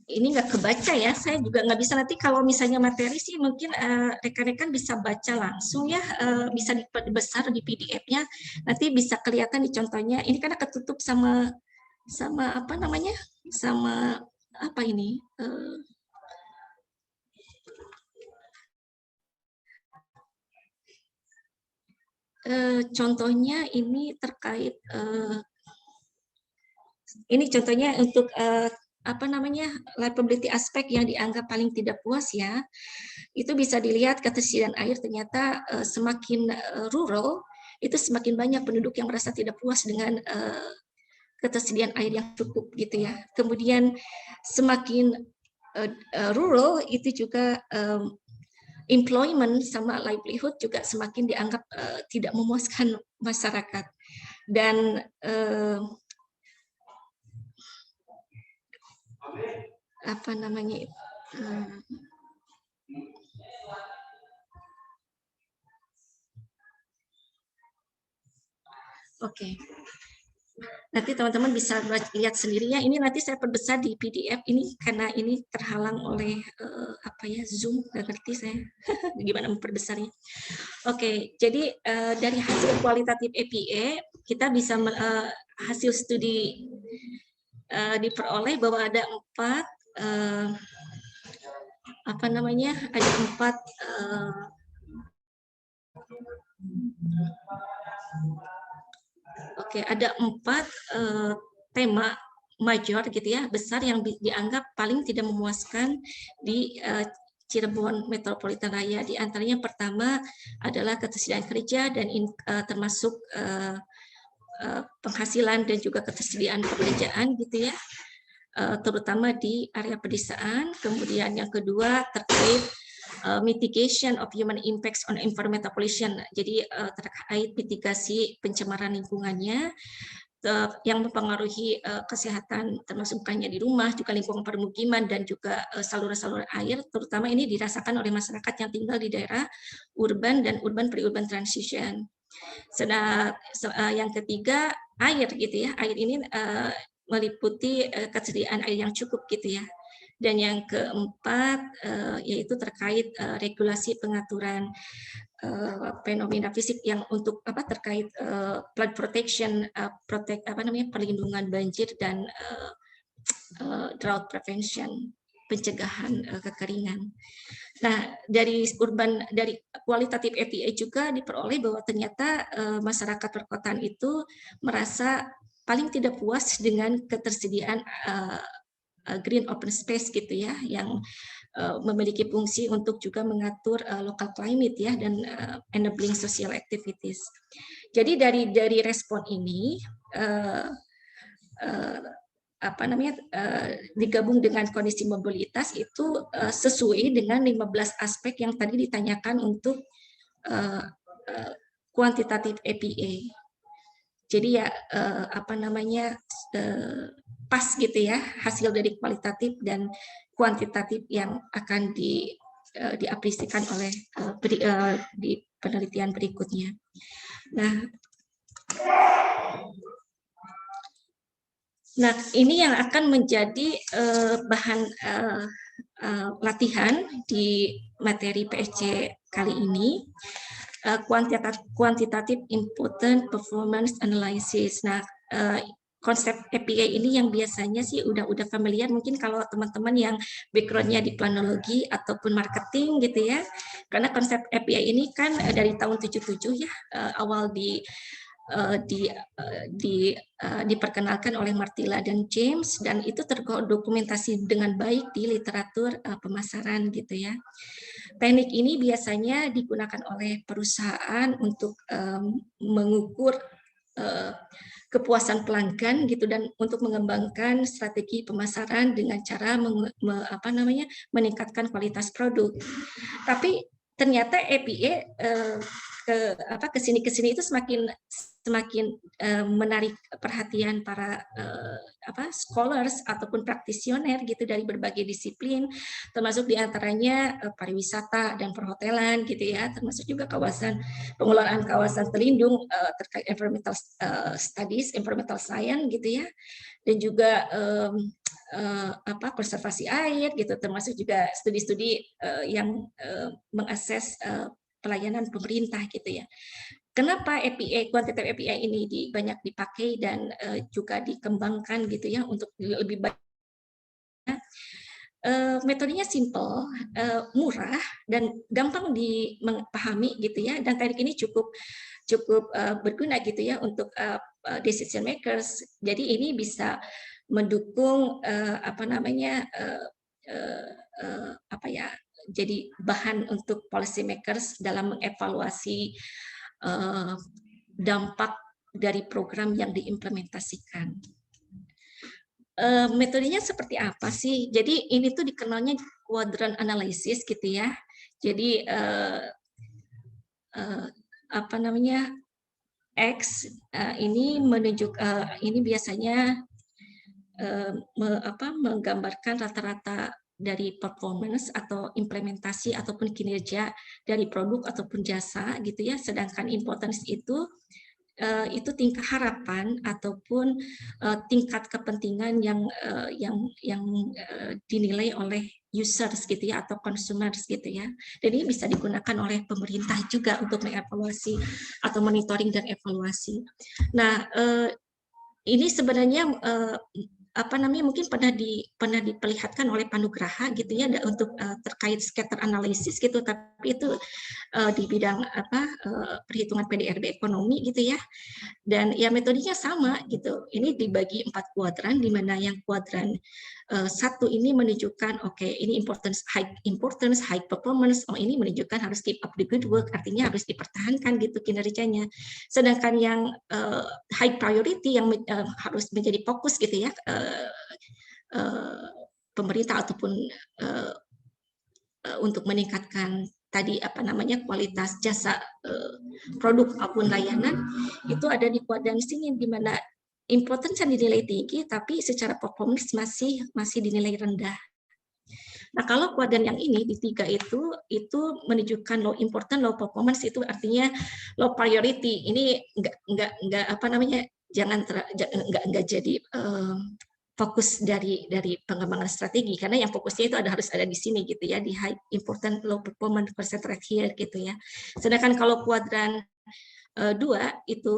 Ini nggak kebaca ya, saya juga nggak bisa. Nanti kalau misalnya materi sih mungkin rekan-rekan bisa baca langsung ya, bisa dibesar di PDF-nya, nanti bisa kelihatan di contohnya. Ini karena ketutup sama apa ini, contohnya ini terkait ini contohnya untuk apa namanya livability aspek yang dianggap paling tidak puas ya, itu bisa dilihat ketersediaan air ternyata semakin rural itu semakin banyak penduduk yang merasa tidak puas dengan ketersediaan air yang cukup gitu ya. Kemudian semakin rural itu juga employment sama livelihood juga semakin dianggap tidak memuaskan masyarakat. Dan apa namanya Oke. Nanti teman-teman bisa lihat sendiri ya. Ini nanti saya perbesar di PDF ini karena ini terhalang oleh apa ya Zoom, nggak ngerti saya gimana memperbesarnya. Oke, jadi dari hasil kualitatif EPA kita bisa hasil studi diperoleh bahwa ada 4 apa namanya ada 4 Oke, ada 4 tema major gitu ya, besar yang dianggap paling tidak memuaskan di Cirebon Metropolitan Raya. Di antaranya pertama adalah ketersediaan kerja dan termasuk penghasilan dan juga ketersediaan pekerjaan gitu ya, terutama di area pedesaan. Kemudian yang kedua terkait mitigation of human impacts on environmental pollution. Jadi terkait mitigasi pencemaran lingkungannya yang mempengaruhi kesehatan termasuk bukannya di rumah, juga lingkungan permukiman dan juga saluran-saluran air, terutama ini dirasakan oleh masyarakat yang tinggal di daerah urban dan urban pre-urban transition. Yang ketiga air gitu ya, air ini meliputi ketersediaan air yang cukup gitu ya. Dan yang keempat yaitu terkait regulasi pengaturan fenomena fisik yang untuk terkait flood protection, perlindungan banjir dan drought prevention, pencegahan kekeringan. Nah, dari kualitatif EPA juga diperoleh bahwa ternyata masyarakat perkotaan itu merasa paling tidak puas dengan ketersediaan green open space gitu ya, yang memiliki fungsi untuk juga mengatur local climate ya dan enabling social activities. Jadi dari respon ini digabung dengan kondisi mobilitas itu sesuai dengan 15 aspek yang tadi ditanyakan untuk kuantitatif EPA. Jadi ya pas gitu ya hasil dari kualitatif dan kuantitatif yang akan diaplikasikan oleh di penelitian berikutnya. Nah, ini yang akan menjadi bahan latihan di materi PSC kali ini, quantitative important performance analysis. Nah, konsep EPA ini yang biasanya sih udah familiar mungkin kalau teman-teman yang background-nya di planologi ataupun marketing gitu ya. Karena konsep EPA ini kan dari tahun 77 ya, awal diperkenalkan oleh Martilla dan James, dan itu terdokumentasi dengan baik di literatur pemasaran gitu ya. Teknik ini biasanya digunakan oleh perusahaan untuk mengukur kepuasan pelanggan gitu dan untuk mengembangkan strategi pemasaran dengan cara meningkatkan kualitas produk. Tapi ternyata EPA kesini itu semakin menarik perhatian para scholars ataupun praktisioner gitu dari berbagai disiplin, termasuk diantaranya pariwisata dan perhotelan gitu ya, termasuk juga pengelolaan kawasan terlindung terkait environmental studies, environmental science gitu ya, dan juga konservasi air gitu, termasuk juga studi-studi yang mengakses pelayanan pemerintah gitu ya. Kenapa EPA, kuantitatif EPA ini banyak dipakai dan juga dikembangkan gitu ya untuk lebih banyak metodenya simple, murah dan gampang dipahami gitu ya. Dan teknik ini cukup berguna gitu ya untuk decision makers. Jadi ini bisa mendukung jadi bahan untuk policy makers dalam mengevaluasi dampak dari program yang diimplementasikan. Metodenya seperti apa sih? Jadi ini tuh dikenalnya quadrant analysis gitu ya. Jadi X ini menunjuk ini biasanya menggambarkan rata-rata dari performance atau implementasi ataupun kinerja dari produk ataupun jasa gitu ya. Sedangkan importance itu tingkat harapan ataupun tingkat kepentingan yang dinilai oleh users gitu ya atau consumers gitu ya. Dan ini bisa digunakan oleh pemerintah juga untuk mengevaluasi atau monitoring dan evaluasi. Nah, ini sebenarnya mungkin pernah diperlihatkan oleh Panugraha gitu ya untuk terkait scatter analysis gitu, tapi itu di bidang perhitungan PDRB ekonomi gitu ya. Dan ya metodenya sama gitu. Ini dibagi 4 kuadran, di mana yang kuadran 1 ini menunjukkan ini high performance. Ini menunjukkan harus keep up the good work, artinya harus dipertahankan gitu kinerjanya. Sedangkan yang high priority yang harus menjadi fokus gitu ya pemerintah ataupun untuk meningkatkan tadi kualitas jasa produk maupun layanan itu ada di kuadran sini, di mana importance dinilai tinggi tapi secara performance masih dinilai rendah. Nah, kalau kuadran yang ini di 3 itu menunjukkan low important, low performance, itu artinya low priority. Ini enggak jadi fokus dari pengembangan strategi, karena yang fokusnya itu harus ada di sini gitu ya, di high important low performance percentage here gitu ya. Sedangkan kalau kuadran 2 itu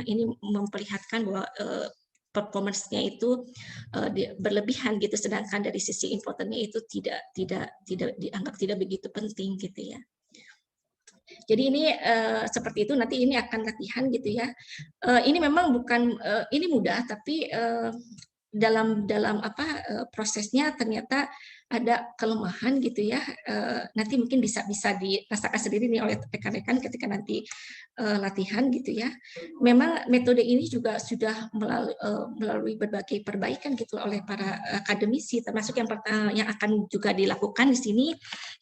ini memperlihatkan bahwa performance-nya itu berlebihan gitu, sedangkan dari sisi importantnya itu tidak dianggap tidak begitu penting gitu ya. Jadi ini seperti itu, nanti ini akan latihan gitu ya. Ini memang bukan ini mudah, tapi dalam prosesnya ternyata ada kelemahan gitu ya. Nanti mungkin bisa dirasakan sendiri nih oleh rekan-rekan ketika nanti latihan gitu ya. Memang metode ini juga sudah melalui berbagai perbaikan gitu oleh para akademisi, termasuk yang akan juga dilakukan di sini,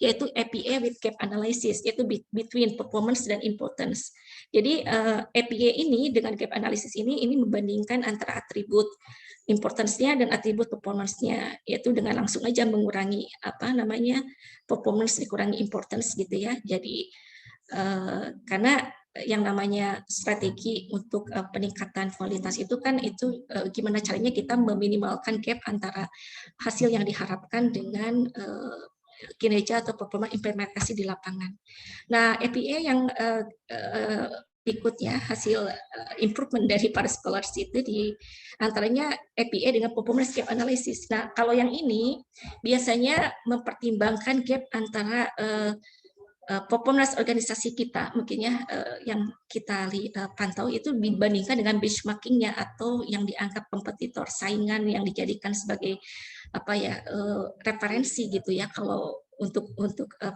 yaitu APA with gap analysis, yaitu between performance dan importance. Jadi APA ini dengan gap analysis ini membandingkan antara atribut importance-nya dan atribut performance-nya, yaitu dengan langsung aja mengurangi performance dikurangi importance gitu ya. Jadi karena yang namanya strategi untuk peningkatan kualitas itu kan gimana caranya kita meminimalkan gap antara hasil yang diharapkan dengan kinerja atau performa implementasi di lapangan. Nah, APA yang berikutnya hasil improvement dari para scholars itu di antaranya APA dengan performance gap analysis. Nah, kalau yang ini biasanya mempertimbangkan gap antara performance organisasi kita, mungkin ya yang kita pantau itu dibandingkan dengan benchmarkingnya atau yang dianggap kompetitor, saingan yang dijadikan sebagai referensi gitu ya kalau untuk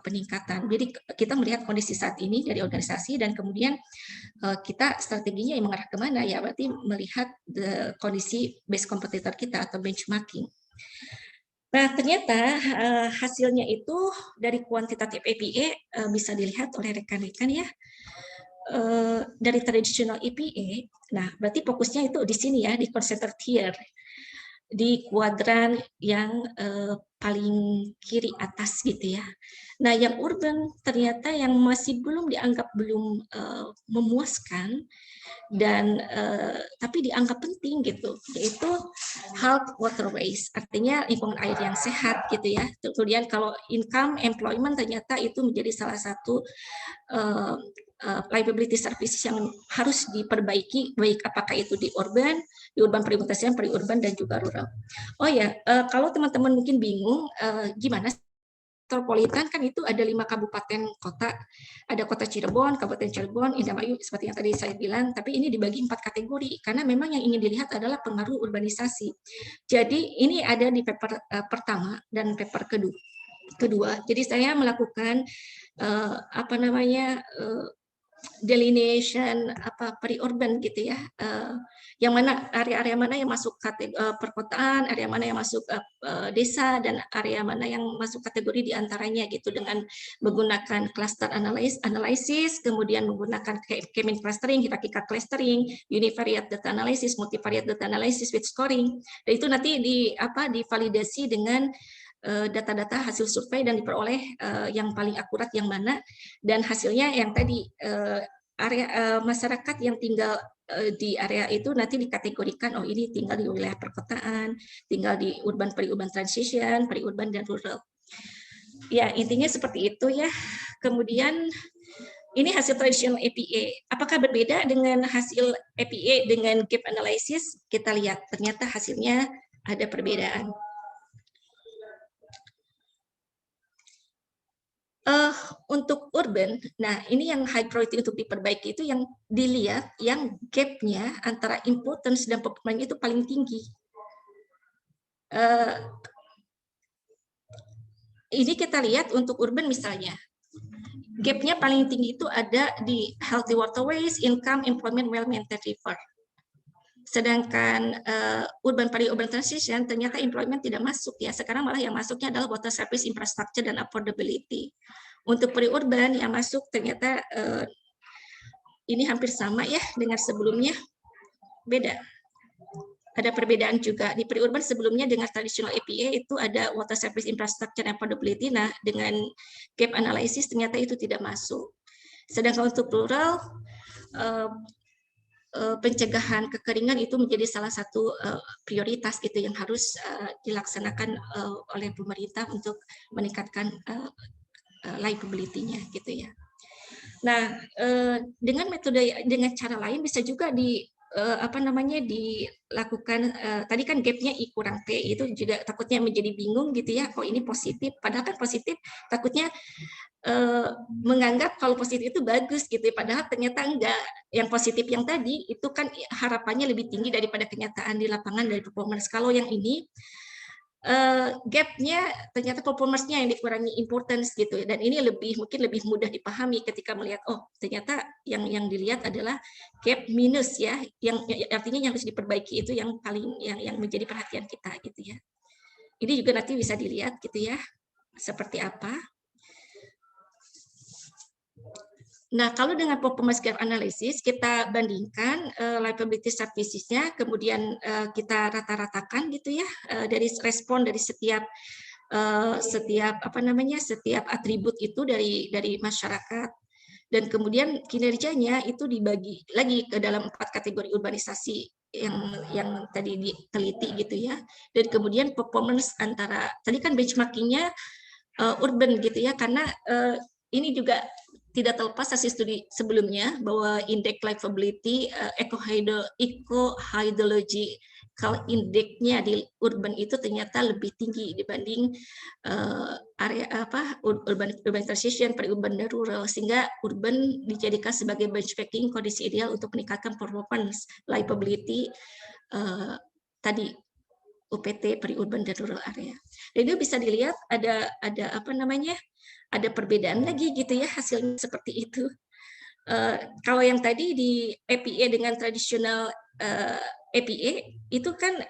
peningkatan. Jadi kita melihat kondisi saat ini dari organisasi dan kemudian kita strateginya yang mengarah kemana ya, berarti melihat kondisi base kompetitor kita atau benchmarking. Nah, ternyata hasilnya itu dari kuantitatif APA bisa dilihat oleh rekan-rekan ya. Dari traditional APA, nah berarti fokusnya itu di sini ya, di concentrated tier, di kuadran yang paling kiri atas gitu ya. Nah, yang urban ternyata yang masih dianggap belum memuaskan dan tapi dianggap penting gitu, yaitu health waterways, artinya lingkungan air yang sehat gitu ya. Kemudian kalau income employment ternyata itu menjadi salah satu livability services yang harus diperbaiki, baik apakah itu di urban periurban, periurban dan juga rural. Oh ya, kalau teman-teman mungkin bingung gimana metropolitan kan itu ada 5 kabupaten kota, ada kota Cirebon, Kabupaten Cirebon, Indramayu seperti yang tadi saya bilang, tapi ini dibagi 4 kategori karena memang yang ingin dilihat adalah pengaruh urbanisasi. Jadi ini ada di paper pertama dan paper kedua. Jadi saya melakukan delineation periurban gitu ya, yang mana area-area mana yang masuk kategori perkotaan, area mana yang masuk desa, dan area mana yang masuk kategori diantaranya gitu, dengan menggunakan cluster analysis, kemudian menggunakan K-mean clustering, hierarchical clustering, univariate data analysis, multivariate data analysis with scoring. Dan itu nanti divalidasi dengan data-data hasil survei dan diperoleh yang paling akurat yang mana, dan hasilnya yang tadi area masyarakat yang tinggal di area itu nanti dikategorikan, oh ini tinggal di wilayah perkotaan, tinggal di urban periurban transition, periurban dan rural. Ya, intinya seperti itu ya. Kemudian ini hasil traditional APA. Apakah berbeda dengan hasil APA dengan gap analysis? Kita lihat, ternyata hasilnya ada perbedaan. Untuk urban, nah ini yang high priority untuk diperbaiki itu yang dilihat, yang gap-nya antara importance dan performanya itu paling tinggi. Ini kita lihat untuk urban misalnya, gap-nya paling tinggi itu ada di healthy waterways, income, employment, well-maintained river. Sedangkan urban periurban transition ternyata employment tidak masuk ya. Sekarang malah yang masuknya adalah water service infrastructure dan affordability. Untuk periurban yang masuk ternyata ini hampir sama ya dengan sebelumnya, beda. Ada perbedaan juga di periurban sebelumnya dengan traditional APA itu ada water service infrastructure dan affordability. Nah dengan gap analysis ternyata itu tidak masuk. Sedangkan untuk rural pencegahan kekeringan itu menjadi salah satu prioritas gitu yang harus dilaksanakan oleh pemerintah untuk meningkatkan livability-nya gitu ya. Nah, dengan metode, dengan cara lain bisa juga dilakukan, tadi kan gap-nya I kurang P, itu juga takutnya menjadi bingung gitu ya, kok ini positif, padahal kan positif takutnya menganggap kalau positif itu bagus gitu, padahal ternyata enggak. Yang positif yang tadi itu kan harapannya lebih tinggi daripada kenyataan di lapangan dari performance. Kalau yang ini gap-nya ternyata performance-nya yang dikurangi importance gitu, dan ini mungkin lebih mudah dipahami ketika melihat, oh ternyata yang dilihat adalah gap minus ya, yang artinya yang harus diperbaiki itu yang paling yang menjadi perhatian kita gitu ya. Ini juga nanti bisa dilihat gitu ya seperti apa. Nah, kalau dengan performance gap analysis, kita bandingkan livability services-nya, kemudian kita rata-ratakan gitu ya, dari respon dari setiap atribut itu dari masyarakat, dan kemudian kinerjanya itu dibagi lagi ke dalam 4 kategori urbanisasi yang tadi diteliti gitu ya, dan kemudian performance antara tadi kan benchmarkingnya urban gitu ya, karena ini juga tidak terlepas hasil studi sebelumnya bahwa indeks livability eco-hydrological index-nya di urban itu ternyata lebih tinggi dibanding urban transition, periurban dan rural, sehingga urban dijadikan sebagai benchmarking kondisi ideal untuk meningkatkan performance livability tadi UPT periurban dan rural area. Dan itu bisa dilihat ada ada perbedaan lagi gitu ya hasilnya seperti itu. Kalau yang tadi di APA dengan tradisional APA itu kan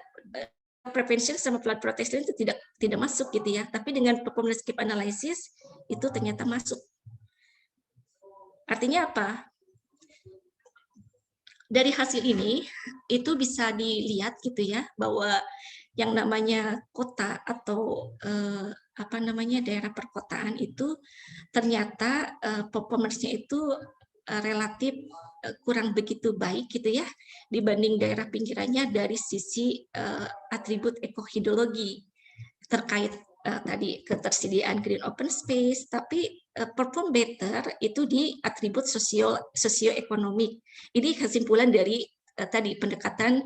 prevention sama flood protection itu tidak masuk gitu ya, tapi dengan performance gap analysis itu ternyata masuk. Artinya apa? Dari hasil ini itu bisa dilihat gitu ya bahwa yang namanya kota atau daerah perkotaan itu ternyata performance-nya itu relatif kurang begitu baik gitu ya dibanding daerah pinggirannya dari sisi atribut ekohidrologi terkait tadi ketersediaan green open space, tapi perform better itu di atribut sosioekonomik. Ini kesimpulan dari tadi pendekatan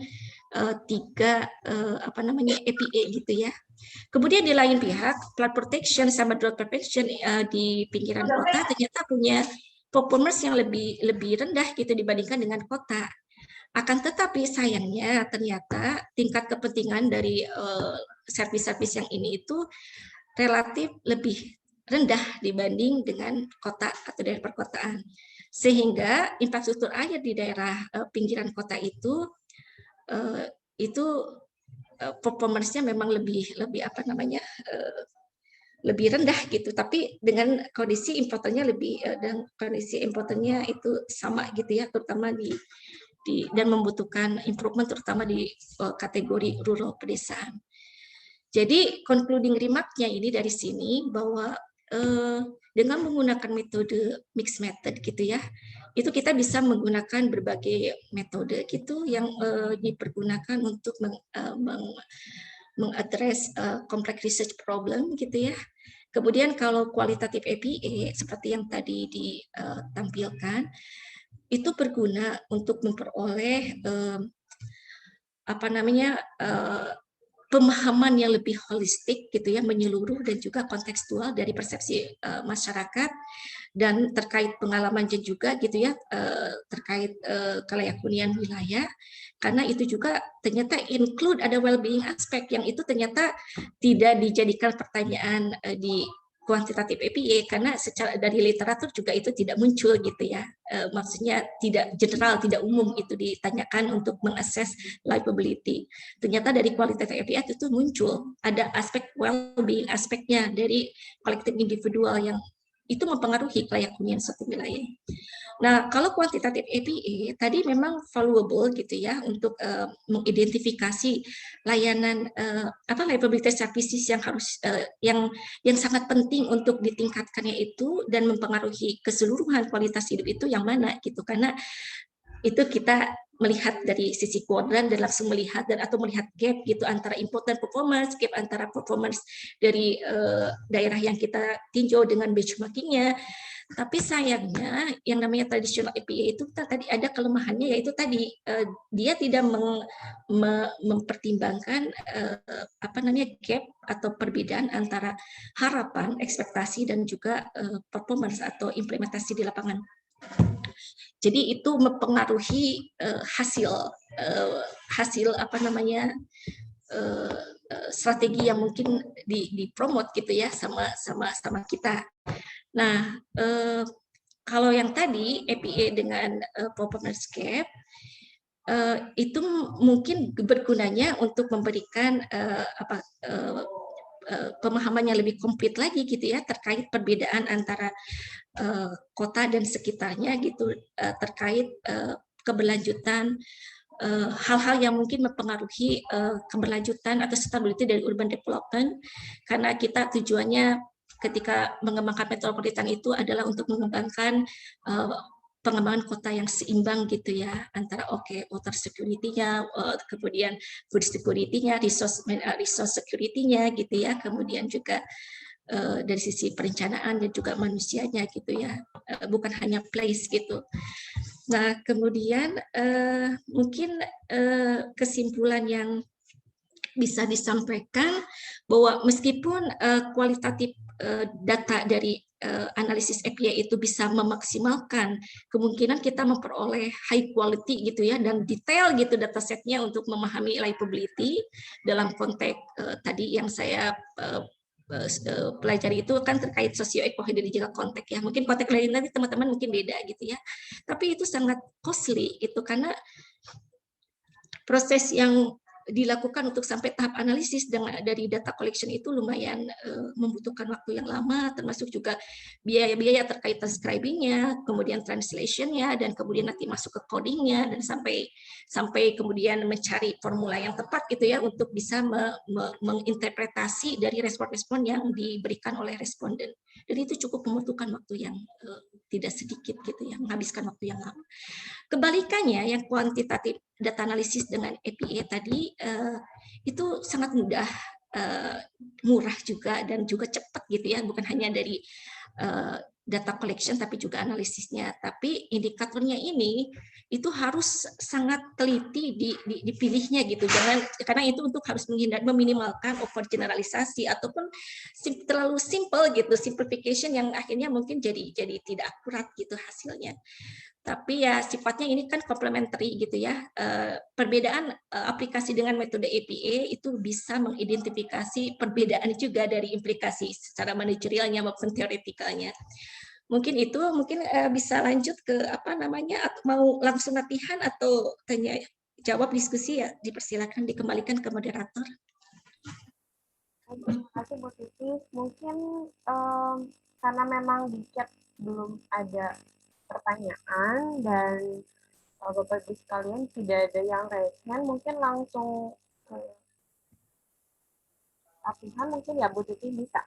tiga APA gitu ya. Kemudian di lain pihak, flood protection sama drought prevention di pinggiran kota ternyata punya performance yang lebih rendah gitu dibandingkan dengan kota. Akan tetapi sayangnya ternyata tingkat kepentingan dari servis-servis yang ini itu relatif lebih rendah dibanding dengan kota atau daerah perkotaan. Sehingga infrastruktur air di daerah pinggiran kota itu performance-nya memang lebih lebih rendah gitu, tapi dengan kondisi importernya dan kondisi importernya itu sama gitu ya, terutama dan membutuhkan improvement terutama di kategori rural pedesaan. Jadi concluding remark-nya ini dari sini bahwa dengan menggunakan metode mixed method gitu ya, itu kita bisa menggunakan berbagai metode gitu yang dipergunakan untuk mengadres complex research problem gitu ya. Kemudian kalau kualitatif APA seperti yang tadi ditampilkan itu berguna untuk memperoleh pemahaman yang lebih holistik gitu ya, menyeluruh dan juga kontekstual dari persepsi masyarakat dan terkait pengalaman juga gitu ya, terkait kelayak hunian wilayah, karena itu juga ternyata include ada well-being aspek yang itu ternyata tidak dijadikan pertanyaan di kuantitatif APA karena secara dari literatur juga itu tidak muncul gitu ya, maksudnya tidak general, tidak umum itu ditanyakan untuk mengakses livability. Ternyata dari kualitatif APA itu muncul ada aspek well-being aspeknya dari kolektif individual yang itu mempengaruhi kelayak hunian suatu wilayah. Nah, kalau kuantitatif APA tadi memang valuable gitu ya untuk mengidentifikasi layanan livability services yang harus yang sangat penting untuk ditingkatkannya itu dan mempengaruhi keseluruhan kualitas hidup itu yang mana gitu, karena itu kita melihat dari sisi kuadran dan langsung melihat atau melihat gap gitu antara important performance, gap antara performance dari daerah yang kita tinjau dengan benchmarkingnya. Tapi sayangnya yang namanya traditional APA itu tadi ada kelemahannya, yaitu tadi dia tidak mempertimbangkan gap atau perbedaan antara harapan, ekspektasi dan juga performance atau implementasi di lapangan. Jadi itu mempengaruhi hasil strategi yang mungkin dipromot gitu ya sama kita. Nah, kalau yang tadi APA dengan performance gap itu mungkin bergunanya untuk memberikan pemahaman yang lebih komplit lagi gitu ya terkait perbedaan antara kota dan sekitarnya gitu, terkait keberlanjutan hal-hal yang mungkin mempengaruhi keberlanjutan atau stability dari urban development, karena kita tujuannya ketika mengembangkan metropolitan itu adalah untuk mengembangkan pengembangan kota yang seimbang gitu ya, antara water security-nya, kemudian food security-nya, resource security-nya gitu ya, kemudian juga dari sisi perencanaan dan juga manusianya gitu ya, bukan hanya place gitu. Nah, kemudian mungkin kesimpulan yang bisa disampaikan bahwa meskipun kualitatif data dari analisis APA itu bisa memaksimalkan kemungkinan kita memperoleh high quality gitu ya dan detail gitu datasetnya untuk memahami livability dalam konteks tadi yang saya pelajari itu kan terkait socio-ekonomical konteks ya, mungkin konteks lain nanti teman-teman mungkin beda gitu ya, tapi itu sangat costly itu karena proses yang dilakukan untuk sampai tahap analisis dari data collection itu lumayan membutuhkan waktu yang lama, termasuk juga biaya-biaya terkait transcribing-nya, kemudian translation-nya, dan kemudian nanti masuk ke coding-nya, dan sampai kemudian mencari formula yang tepat gitu ya untuk bisa menginterpretasi dari respon-respon yang diberikan oleh responden. Dan itu cukup membutuhkan waktu yang tidak sedikit gitu ya, menghabiskan waktu yang lama. Kebalikannya yang kuantitatif data analisis dengan APA tadi itu sangat mudah, murah juga dan juga cepat gitu ya, bukan hanya dari data collection tapi juga analisisnya. Tapi indikatornya ini itu harus sangat teliti dipilihnya gitu. Jangan, karena itu untuk harus meminimalkan overgeneralisasi ataupun terlalu simple gitu, simplification yang akhirnya mungkin jadi tidak akurat gitu hasilnya. Tapi ya sifatnya ini kan complementary gitu ya. Perbedaan aplikasi dengan metode APA itu bisa mengidentifikasi perbedaan juga dari implikasi secara manajerialnya maupun teoretikalnya. Mungkin itu, mungkin bisa lanjut ke apa namanya, mau langsung latihan atau tanya jawab diskusi ya, dipersilakan dikembalikan ke moderator. Terima kasih Bu Titi. Mungkin karena memang di chat belum ada pertanyaan dan Bapak Ibu sekalian tidak ada yang resen, mungkin langsung ke latihan mungkin ya Bu Titi bisa.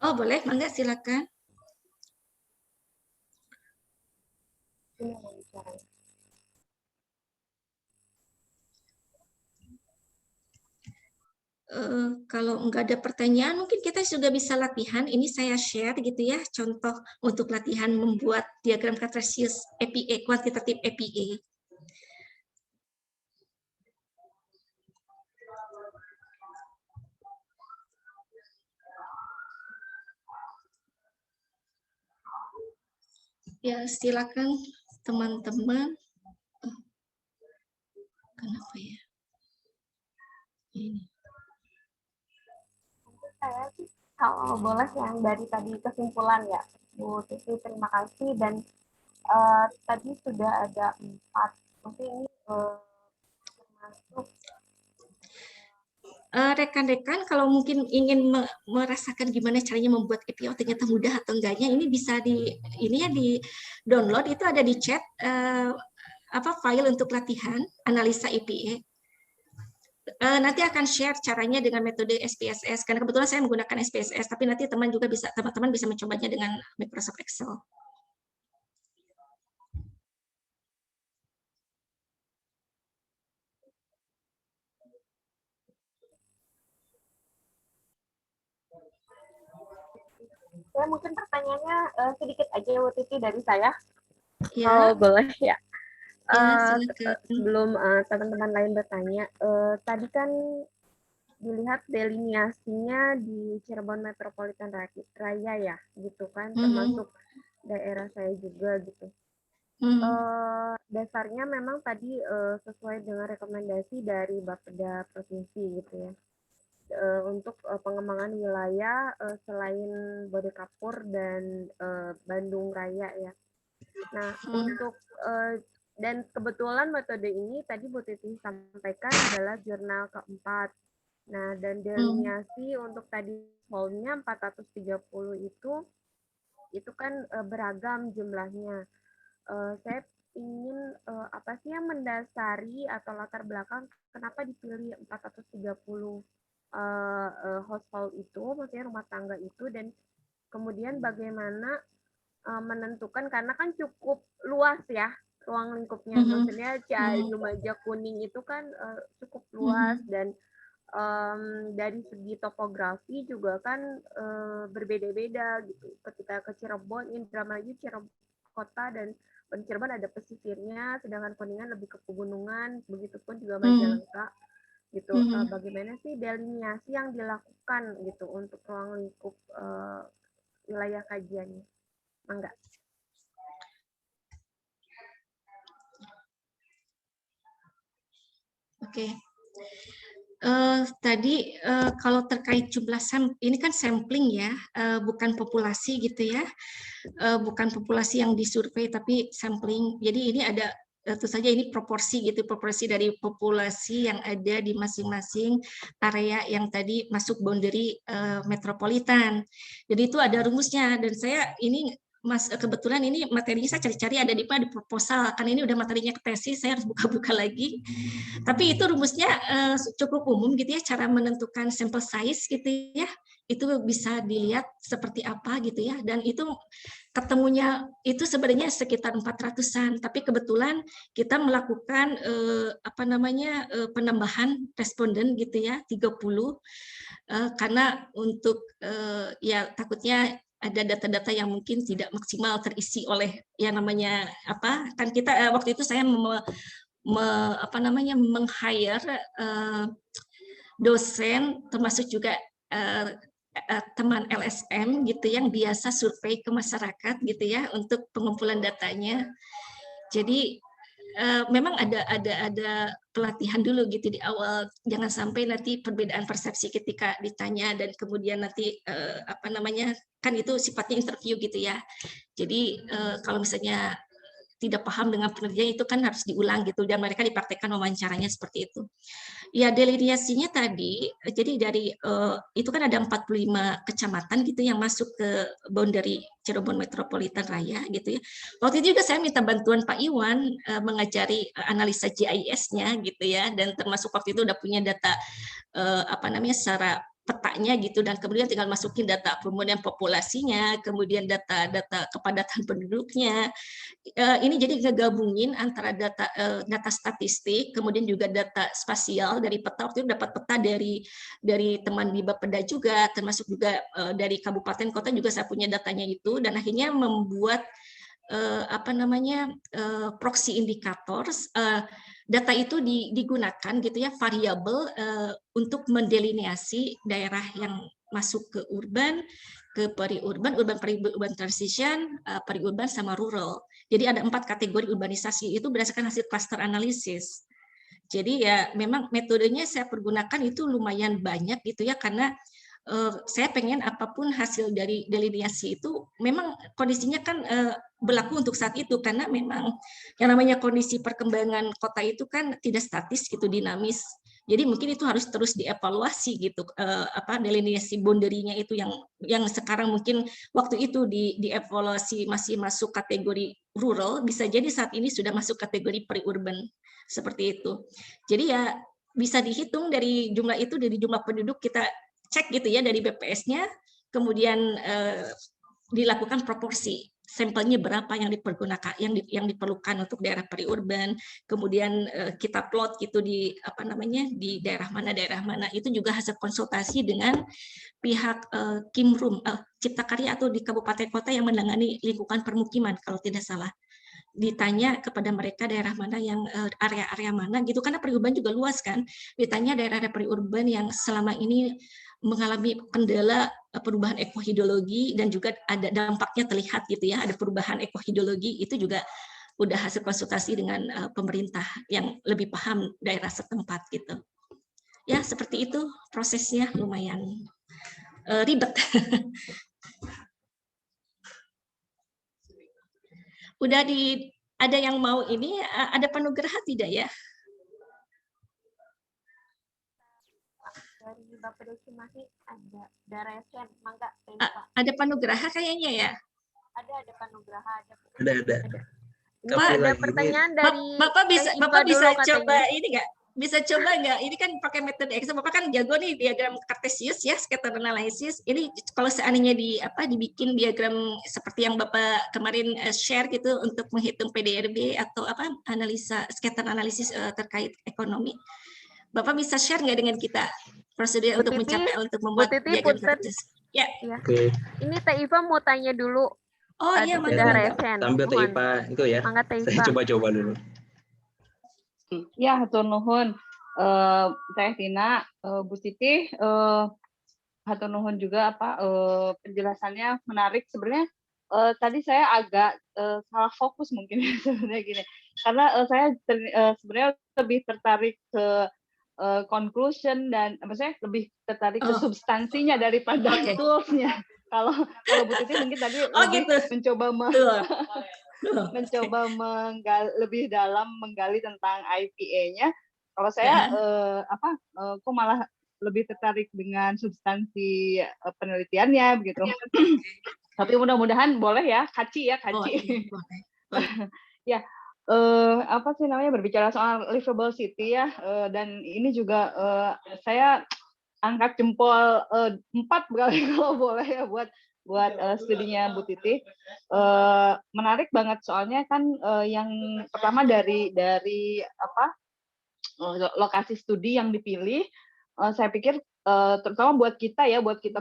Oh boleh, mangga silakan. Ini yang bicaranya. Kalau nggak ada pertanyaan, mungkin kita juga bisa latihan. Ini saya share gitu ya, contoh untuk latihan membuat diagram kartesius APA, kuantitatif APA. Ya, silakan teman-teman. Kenapa ya? Ini. Saya sih kalau boleh yang dari tadi kesimpulan ya, Bu Titi terima kasih dan tadi sudah ada 4, mungkin ini termasuk rekan-rekan kalau mungkin ingin merasakan gimana caranya membuat APO ternyata mudah atau enggaknya, ini bisa di download, itu ada di chat file untuk latihan analisa APA. Nanti akan share caranya dengan metode SPSS karena kebetulan saya menggunakan SPSS, tapi nanti teman-teman bisa mencobanya dengan Microsoft Excel. saya mungkin pertanyaannya sedikit aja Bu Titi dari saya. Ya. Boleh ya. Silakan. Sebelum teman-teman lain bertanya, tadi kan dilihat delineasinya di Cirebon Metropolitan Raya ya, gitu kan, termasuk daerah saya juga gitu. Dasarnya memang tadi sesuai dengan rekomendasi dari Bapeda Provinsi gitu ya. Untuk pengembangan wilayah selain Bodekapur dan Bandung Raya ya. Nah, untuk dan kebetulan metode ini tadi Bu Titi sampaikan adalah jurnal keempat. Nah, dan delineasi untuk tadi volume-nya 430 itu kan beragam jumlahnya. Saya ingin apa sih yang mendasari atau latar belakang kenapa dipilih 430 household itu, maksudnya rumah tangga itu, dan kemudian bagaimana menentukan, karena kan cukup luas ya ruang lingkupnya, maksudnya Ciayu Maja Kuning itu kan cukup luas dan dari segi topografi juga kan berbeda-beda gitu. Ketika ke Cirebon, Indramayu, Cirebon kota dan Cirebon ada pesisirnya, sedangkan Kuningan lebih ke pegunungan, begitupun juga Majalengka gitu. Bagaimana sih delineasi yang dilakukan gitu untuk ruang lingkup wilayah kajiannya? Mangga. Oke. Tadi kalau terkait jumlah ini kan sampling ya, bukan populasi gitu ya, bukan populasi yang disurvei tapi sampling. Jadi ini ada tentu saja ini proporsi gitu, proporsi dari populasi yang ada di masing-masing area yang tadi masuk boundary metropolitan. Jadi itu ada rumusnya dan saya ini Mas, kebetulan ini materinya saya cari-cari ada di proposal, kan ini udah materinya ke tesis, saya harus buka-buka lagi. Tapi itu rumusnya cukup umum gitu ya, cara menentukan sample size gitu ya, itu bisa dilihat seperti apa gitu ya, dan itu ketemunya itu sebenarnya sekitar 400-an, tapi kebetulan kita melakukan penambahan responden gitu ya, 30, karena untuk ya takutnya ada data-data yang mungkin tidak maksimal terisi oleh yang namanya apa, kan kita waktu itu saya meng-hire dosen termasuk juga teman LSM gitu yang biasa survei ke masyarakat gitu ya untuk pengumpulan datanya. Jadi memang ada pelatihan dulu gitu di awal, jangan sampai nanti perbedaan persepsi ketika ditanya dan kemudian nanti kan itu sifatnya interview gitu ya. Jadi kalau misalnya tidak paham dengan penelitian itu kan harus diulang gitu dan mereka dipraktekkan wawancaranya seperti itu. Ya delineasinya tadi, jadi dari itu kan ada 45 kecamatan gitu yang masuk ke boundary Cirebon Metropolitan Raya gitu ya. Waktu itu juga saya minta bantuan Pak Iwan mengajari analisa GIS-nya gitu ya, dan termasuk waktu itu udah punya data secara petanya gitu, dan kemudian tinggal masukin data kemudian populasinya, kemudian data kepadatan penduduknya. Ini jadi ngegabungin antara data statistik, kemudian juga data spasial dari peta. Waktu itu dapat peta dari teman di Bapeda juga, termasuk juga dari kabupaten kota juga saya punya datanya itu, dan akhirnya membuat proxy indicators. Data itu digunakan gitu ya, variabel untuk mendelineasi daerah yang masuk ke urban, ke periurban, urban periurban transition, periurban sama rural. Jadi ada 4 kategori urbanisasi itu berdasarkan hasil cluster analisis. Jadi ya memang metodenya saya pergunakan itu lumayan banyak gitu ya, karena saya pengen apapun hasil dari delineasi itu memang kondisinya kan berlaku untuk saat itu, karena memang yang namanya kondisi perkembangan kota itu kan tidak statis gitu, dinamis. Jadi mungkin itu harus terus dievaluasi gitu, delineasi boundary-nya itu yang sekarang mungkin waktu itu dievaluasi masih masuk kategori rural, bisa jadi saat ini sudah masuk kategori periurban seperti itu. Jadi ya bisa dihitung dari jumlah itu, dari jumlah penduduk kita cek gitu ya dari BPS-nya, kemudian dilakukan proporsi sampelnya berapa yang dipergunakan, yang diperlukan untuk daerah periurban, kemudian kita plot gitu di di daerah mana itu juga hasil konsultasi dengan pihak Kimrum, Cipta Karya atau di kabupaten kota yang menangani lingkungan permukiman kalau tidak salah. Ditanya kepada mereka daerah mana yang area-area mana gitu, karena periurban juga luas kan, ditanya daerah-daerah periurban yang selama ini mengalami kendala perubahan ekohidrologi dan juga ada dampaknya terlihat gitu ya, ada perubahan ekohidrologi, itu juga udah hasil konsultasi dengan pemerintah yang lebih paham daerah setempat gitu. Ya seperti itu prosesnya, lumayan ribet. Udah ada yang mau ini, ada panugraha tidak ya? Dari Bapeda Cimahi ada resen, mangga. Ada panugraha kayaknya ya? Ada panugraha, ada. Pak, ada pertanyaan dari Bapak bisa coba ini nggak? Bisa coba nggak? Ini kan pakai metode Excel. Bapak kan jago nih diagram kartesius ya, scatter analysis. Ini kalau seandainya dibikin diagram seperti yang Bapak kemarin share gitu untuk menghitung PDRB atau analisa scatter analisis terkait ekonomi. Bapak bisa share nggak dengan kita prosedur untuk mencapai untuk membuat diagram kartesius? Ya. Oke. Ini Teh Iva mau tanya dulu. Oh iya, sambil Teh Iva itu ya. Saya coba-coba dulu. Ya, hatur nuhun. Teh Tina, Bu Siti, hatur nuhun juga penjelasannya menarik. Sebenarnya tadi saya agak salah fokus mungkin sebenarnya gini. Karena saya sebenarnya lebih tertarik ke conclusion dan lebih tertarik ke substansinya daripada tools-nya. Kalau Bu Titi mungkin tadi mencoba lebih dalam menggali tentang IPA-nya. Kalau saya kok malah lebih tertarik dengan substansi penelitiannya begitu. Tapi mudah-mudahan boleh ya, kaci. Ya, berbicara soal livable city ya, dan ini juga saya angkat jempol 4 kali kalau boleh ya buat studinya Bu Titi. Menarik banget soalnya kan yang pertama dari lokasi studi yang dipilih, saya pikir terutama buat kita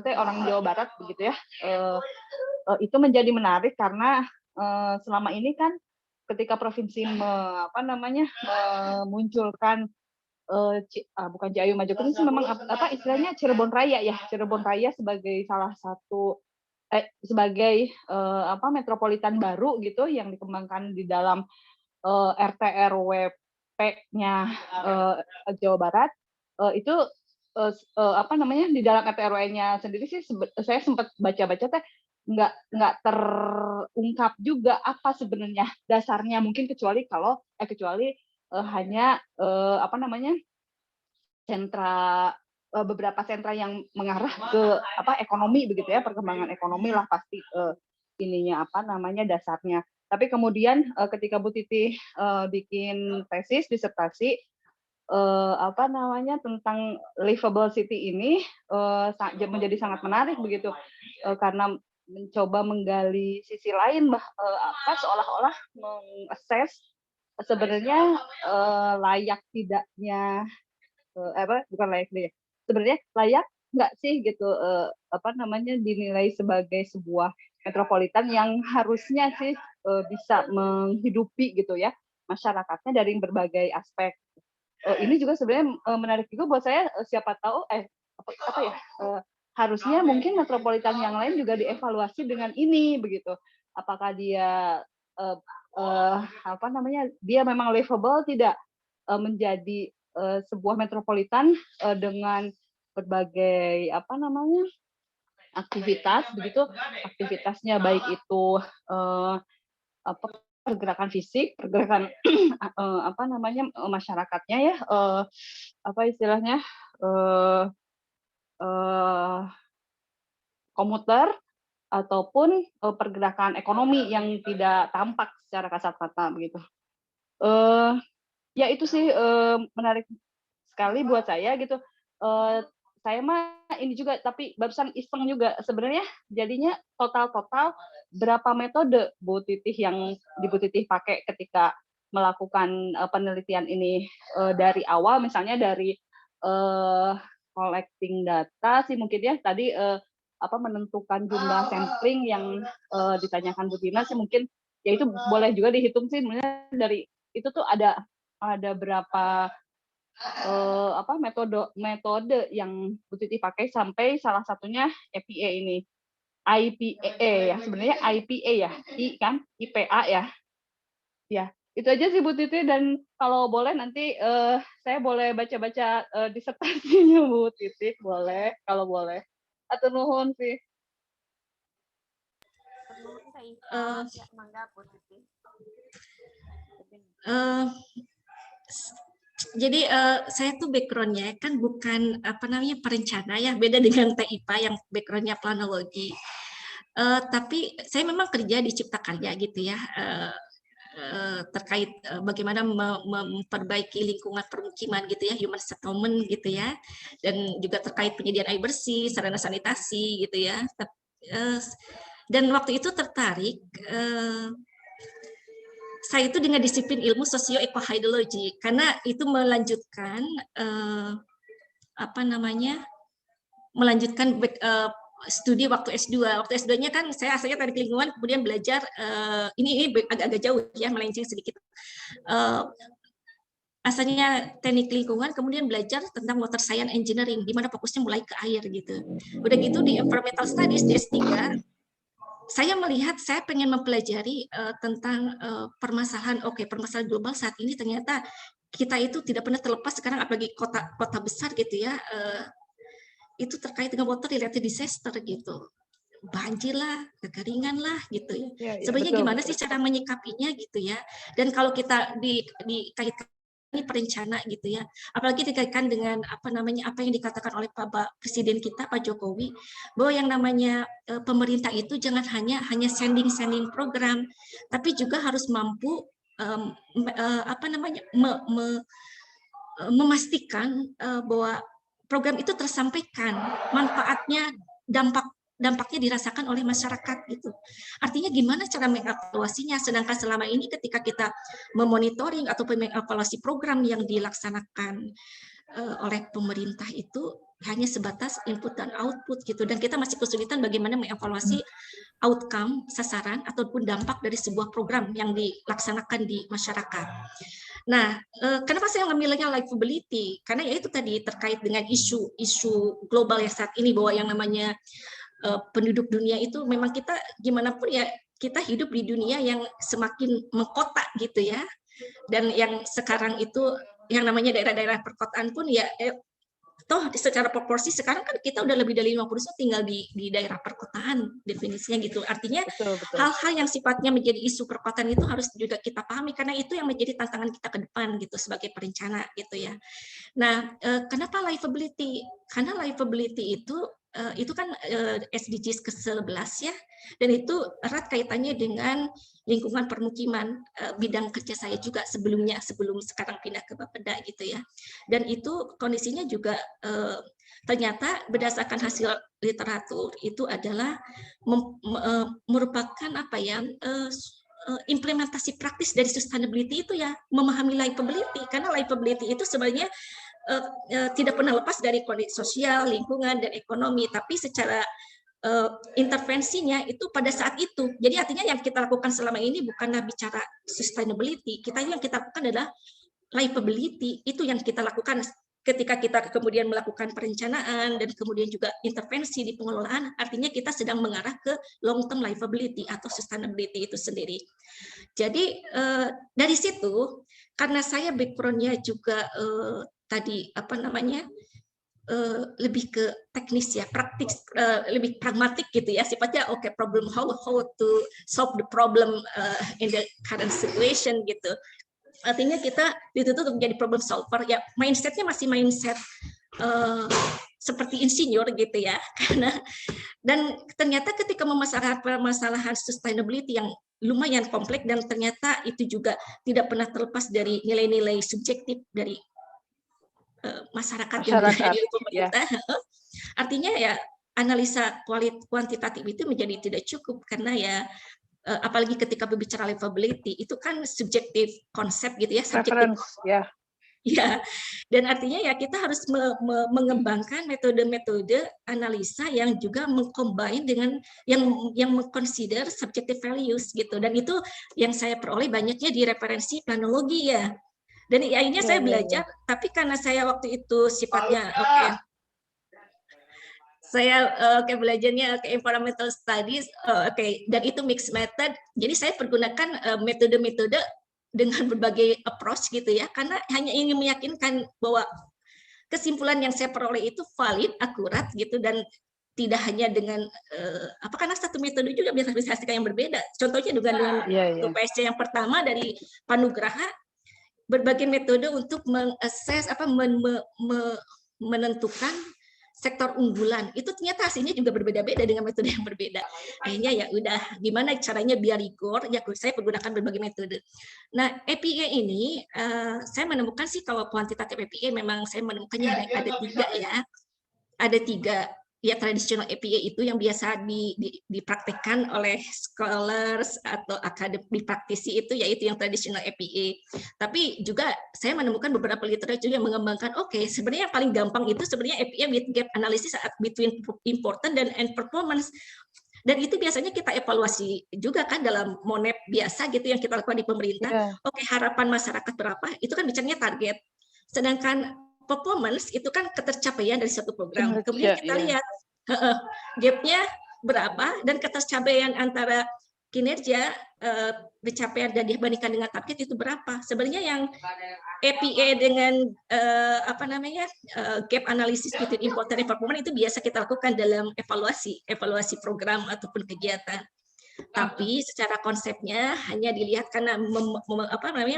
teh orang Jawa Barat begitu ya, itu menjadi menarik karena selama ini kan ketika provinsi memunculkan bukan Ciayu Maju Kuning sih, memang apa istilahnya Cirebon Raya ya, Cirebon Raya sebagai salah satu sebagai metropolitan baru gitu yang dikembangkan di dalam RT RW-nya Jawa Barat. Itu di dalam RT RW-nya sendiri sih saya sempat baca-baca teh nggak terungkap juga apa sebenarnya dasarnya, mungkin kecuali hanya sentra beberapa sentra yang mengarah ke ekonomi begitu ya, perkembangan ekonomi lah pasti dasarnya. Tapi kemudian ketika Bu Titi bikin tesis disertasi tentang livable city ini menjadi sangat menarik begitu, karena mencoba menggali sisi lain seolah-olah mengakses sebenarnya layak tidaknya bukan layak tidak, sebenarnya layak nggak sih gitu dinilai sebagai sebuah metropolitan yang harusnya sih bisa menghidupi gitu ya masyarakatnya dari berbagai aspek. Ini juga sebenarnya menarik juga buat saya, siapa tahu harusnya mungkin metropolitan yang lain juga dievaluasi dengan ini begitu. Apakah dia dia memang livable tidak, menjadi sebuah metropolitan dengan berbagai aktivitas begitu, aktivitasnya baik itu pergerakan fisik, pergerakan masyarakatnya ya, istilahnya komuter ataupun pergerakan ekonomi yang tidak tampak secara kasat mata begitu. Ya itu sih menarik sekali buat saya gitu. Saya mah ini juga, tapi barusan iseng juga sebenarnya jadinya total berapa metode Bu Titih yang Bu Titih pakai ketika melakukan penelitian ini dari awal, misalnya dari collecting data sih mungkin ya tadi menentukan jumlah sampling yang ditanyakan Bu Tina sih mungkin ya itu boleh juga dihitung sih sebenarnya dari itu tuh ada berapa metode yang Bu Titi pakai sampai salah satunya IPA ini. IPA ya, sebenarnya IPA ya. I kan IPA ya. Ya, itu aja sih Bu Titi, dan kalau boleh nanti saya boleh baca-baca disertasinya Bu Titi, boleh kalau boleh. Atau nuhun sih. Mangga Bu Titi. Jadi saya tuh background-nya kan bukan perencana ya, beda dengan TIPA yang background-nya planologi. Tapi saya memang kerja di Cipta Karya gitu ya, terkait bagaimana memperbaiki lingkungan permukiman gitu ya, human settlement gitu ya, dan juga terkait penyediaan air bersih, sarana sanitasi gitu ya. Dan waktu itu tertarik saya itu dengan disiplin ilmu socio-ekohydrologi karena itu melanjutkan studi waktu S2. Waktu S2-nya kan saya asalnya teknik lingkungan, kemudian belajar ini agak-agak jauh ya, melenceng sedikit. Asalnya teknik lingkungan, kemudian belajar tentang water science engineering, di mana fokusnya mulai ke air gitu. Udah gitu di environmental studies di S3, saya melihat saya pengen mempelajari tentang permasalahan global saat ini. Ternyata kita itu tidak pernah terlepas sekarang, apalagi kota besar gitu ya, itu terkait dengan water related disaster gitu, banjir lah, kekeringan lah gitu ya. Sebenarnya gimana sih cara menyikapinya gitu ya? Dan kalau kita dikaitkan ini perencana gitu ya, apalagi dikaitkan dengan apa yang dikatakan oleh Pak Presiden kita Pak Jokowi, bahwa yang namanya pemerintah itu jangan hanya sending program, tapi juga harus mampu memastikan bahwa program itu tersampaikan, manfaatnya, dampaknya dirasakan oleh masyarakat gitu. Artinya gimana cara mengevaluasinya, sedangkan selama ini ketika kita memonitoring atau mengevaluasi program yang dilaksanakan oleh pemerintah itu hanya sebatas input dan output gitu, dan kita masih kesulitan bagaimana mengevaluasi outcome, sasaran ataupun dampak dari sebuah program yang dilaksanakan di masyarakat. Nah, kenapa saya ngambilnya livability? Karena ya itu tadi terkait dengan isu global yang saat ini, bahwa yang namanya penduduk dunia itu memang kita gimana pun ya kita hidup di dunia yang semakin mengkota gitu ya, dan yang sekarang itu yang namanya daerah-daerah perkotaan pun ya toh secara proporsi sekarang kan kita udah lebih dari 50% tinggal di daerah perkotaan definisinya gitu. Artinya hal-hal yang sifatnya menjadi isu perkotaan itu harus juga kita pahami, karena itu yang menjadi tantangan kita ke depan gitu sebagai perencana gitu ya. Nah, kenapa livability? Karena livability itu kan SDGs ke-11 ya, dan itu erat kaitannya dengan lingkungan permukiman, bidang kerja saya juga sebelum sekarang pindah ke Bapeda gitu ya. Dan itu kondisinya juga ternyata berdasarkan hasil literatur itu adalah merupakan apa ya, implementasi praktis dari sustainability itu ya memahami livability, karena livability itu sebenarnya tidak pernah lepas dari kondisi sosial, lingkungan, dan ekonomi, tapi secara intervensinya itu pada saat itu. Jadi artinya yang kita lakukan selama ini bukanlah bicara sustainability, yang kita lakukan adalah livability, itu yang kita lakukan ketika kita kemudian melakukan perencanaan dan kemudian juga intervensi di pengelolaan, artinya kita sedang mengarah ke long term livability atau sustainability itu sendiri. Jadi dari situ, karena saya background-nya juga tadi apa namanya lebih ke teknis ya, praktis, lebih pragmatik gitu ya sifatnya. Oke, problem how to solve the problem in the current situation gitu. Artinya kita dituntut untuk menjadi problem solver ya, mindsetnya masih mindset seperti insinyur gitu ya, karena dan ternyata ketika memasarkan permasalahan sustainability yang lumayan kompleks, dan ternyata itu juga tidak pernah terlepas dari nilai-nilai subjektif dari masyarakat dan dari pemerintah. Ya. Artinya ya analisa kuantitatif itu menjadi tidak cukup, karena ya apalagi ketika berbicara livability itu kan subjektif konsep gitu ya, subjektif ya. Ya, dan artinya ya kita harus mengembangkan metode-metode analisa yang juga mengcombine dengan yang mengconsider subjective values gitu, dan itu yang saya peroleh banyaknya di referensi planologi ya. Dan akhirnya saya belajar, tapi karena saya waktu itu sifatnya saya belajarnya ke environmental studies, dan itu mixed method. Jadi saya pergunakan metode-metode dengan berbagai approach gitu ya, karena hanya ingin meyakinkan bahwa kesimpulan yang saya peroleh itu valid, akurat gitu, dan tidak hanya dengan karena satu metode juga bisa hasilkan yang berbeda. Contohnya dengan PSC yang pertama dari Panugraha, berbagai metode untuk mengakses menentukan sektor unggulan itu ternyata hasilnya juga berbeda-beda dengan metode yang berbeda. Akhirnya ya udah gimana caranya biar rigor, ya saya menggunakan berbagai metode. Nah, APA ini saya menemukan sih kalau kuantitatif APA memang saya menemukannya ada 3 ya. Ada 3 ya tradisional APA itu yang biasa dipraktekkan oleh scholars atau akademik praktisi itu, yaitu yang tradisional APA. Tapi juga saya menemukan beberapa literatur yang mengembangkan sebenarnya yang paling gampang itu sebenarnya APA with gap analysis between important dan end performance. Dan itu biasanya kita evaluasi juga kan dalam MONEP biasa gitu yang kita lakukan di pemerintah. Harapan masyarakat berapa? Itu kan bicaranya target. Sedangkan performance itu kan ketercapaian dari satu program. Kemudian kita lihat gap-nya berapa dan ketercapaian antara kinerja pencapaian dan dibandingkan dengan target itu berapa. Sebenarnya yang APA dengan gap analysis between important and performance itu biasa kita lakukan dalam evaluasi program ataupun kegiatan. Tapi secara konsepnya hanya dilihat karena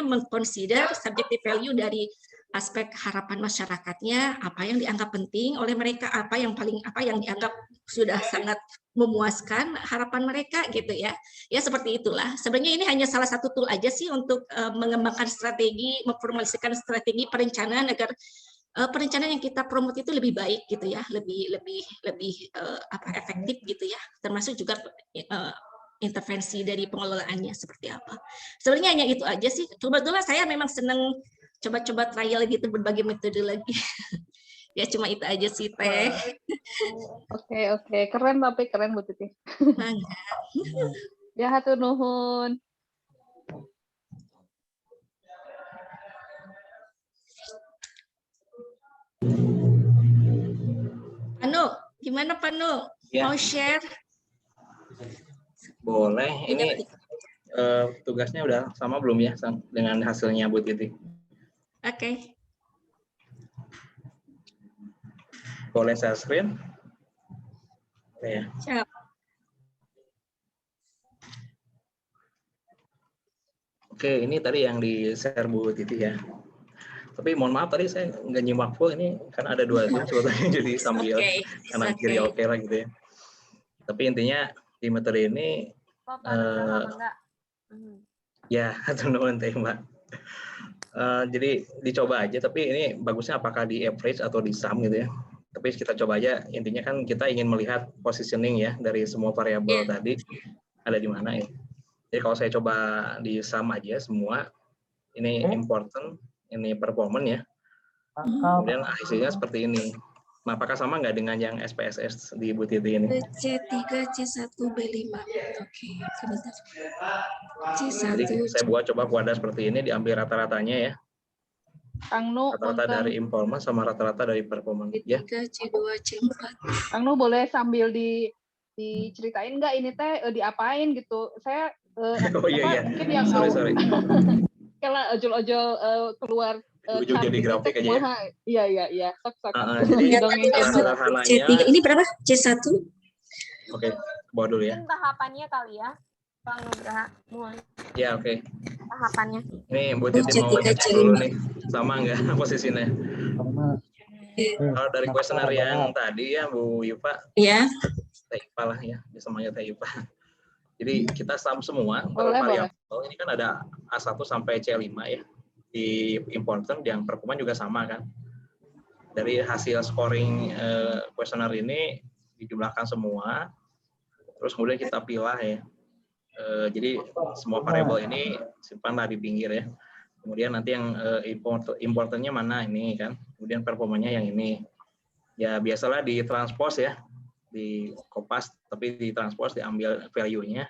mengconsider subjective value dari aspek harapan masyarakatnya, apa yang dianggap penting oleh mereka, apa yang dianggap sudah sangat memuaskan harapan mereka gitu ya. Ya seperti itulah. Sebenarnya ini hanya salah satu tool aja sih untuk mengembangkan strategi, memformulasikan strategi perencanaan agar perencanaan yang kita promote itu lebih baik gitu ya, lebih efektif gitu ya. Termasuk juga intervensi dari pengelolaannya seperti apa. Sebenarnya hanya itu aja sih. Kebetulan saya memang senang coba-coba trial gitu berbagai metodologi. Ya cuma itu aja sih Teh. Oke, keren tapi keren Bu Titi. Mangga. Ya hatur nuhun. Panu, gimana Panu? Ya. Mau share? Boleh. Ini tugasnya udah sama belum ya dengan hasilnya Bu Titi? Oke. Boleh share screen? Oke ya. Siap. Oke, ini tadi yang di share Bu Titi ya. Tapi mohon maaf tadi saya nggak nyimak full, ini kan ada 2 Zoom sebetulnya jadi sambil kanan kiri oke lah gitu ya. Tapi intinya di metode ini ya teman-teman teh Mbak. Jadi dicoba aja, tapi ini bagusnya apakah di average atau di sum gitu ya. Tapi kita coba aja, intinya kan kita ingin melihat positioning ya dari semua variabel tadi ada di mana ya. Jadi kalau saya coba di sum aja semua, ini important, ini performance ya. Kemudian hasilnya seperti ini. Nah, apakah sama nggak dengan yang SPSS di Bu Titi ini? C3, C1, B5. Oke, sebentar. C1. Jadi saya buat coba kuadrat seperti ini, diambil rata-ratanya ya. Kang Nu, Rata-rata dari performance sama rata-rata dari performance. C3, C2, C4. Kang Nu boleh sambil diceritain nggak ini teh diapain gitu? Saya Oh iya. mungkin yang sorry. Kalau ojol-ojol keluar Ujung jadi grafik aja ya. Iya. Sok. Jadi sederhananya C3 ini berapa? C1? Oke, bawa dulu ya. Mungkin tahapannya kali ya, Bang Nugraha. Ya, oke. Tahapannya. Ini Bu Titi mau cek dulu nih, sama nggak posisinya? Kalau dari kuesioner yang tadi ya Bu Yupa, Teipa lah ya, semuanya Teipa. Jadi kita sum semua per variabel. Ini kan ada A1 sampai C5 ya. Di important yang performance juga sama kan. Dari hasil scoring kuesioner ini dijumlahkan semua, terus kemudian kita pilih ya. Jadi semua variabel ini simpanlah di pinggir ya. Kemudian nanti yang importantnya mana ini kan. Kemudian performanya yang ini. Ya biasalah di transpose ya, di kopas tapi di transpose diambil value-nya.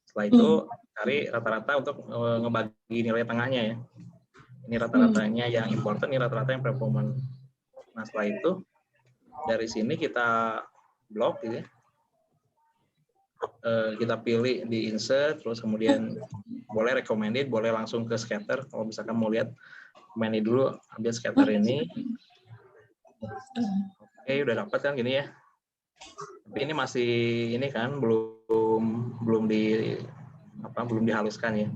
Setelah itu cari rata-rata untuk ngebagi nilai tengahnya ya. Ini rata-ratanya yang important, ini rata-rata yang performance. Nah setelah itu dari sini kita blok gitu ya. Kita pilih di insert, terus kemudian boleh recommended, boleh langsung ke scatter. Kalau misalkan mau lihat, ini dulu, ambil scatter ini. Oke, udah dapat kan gini ya. Tapi ini masih ini kan belum dihaluskan ya.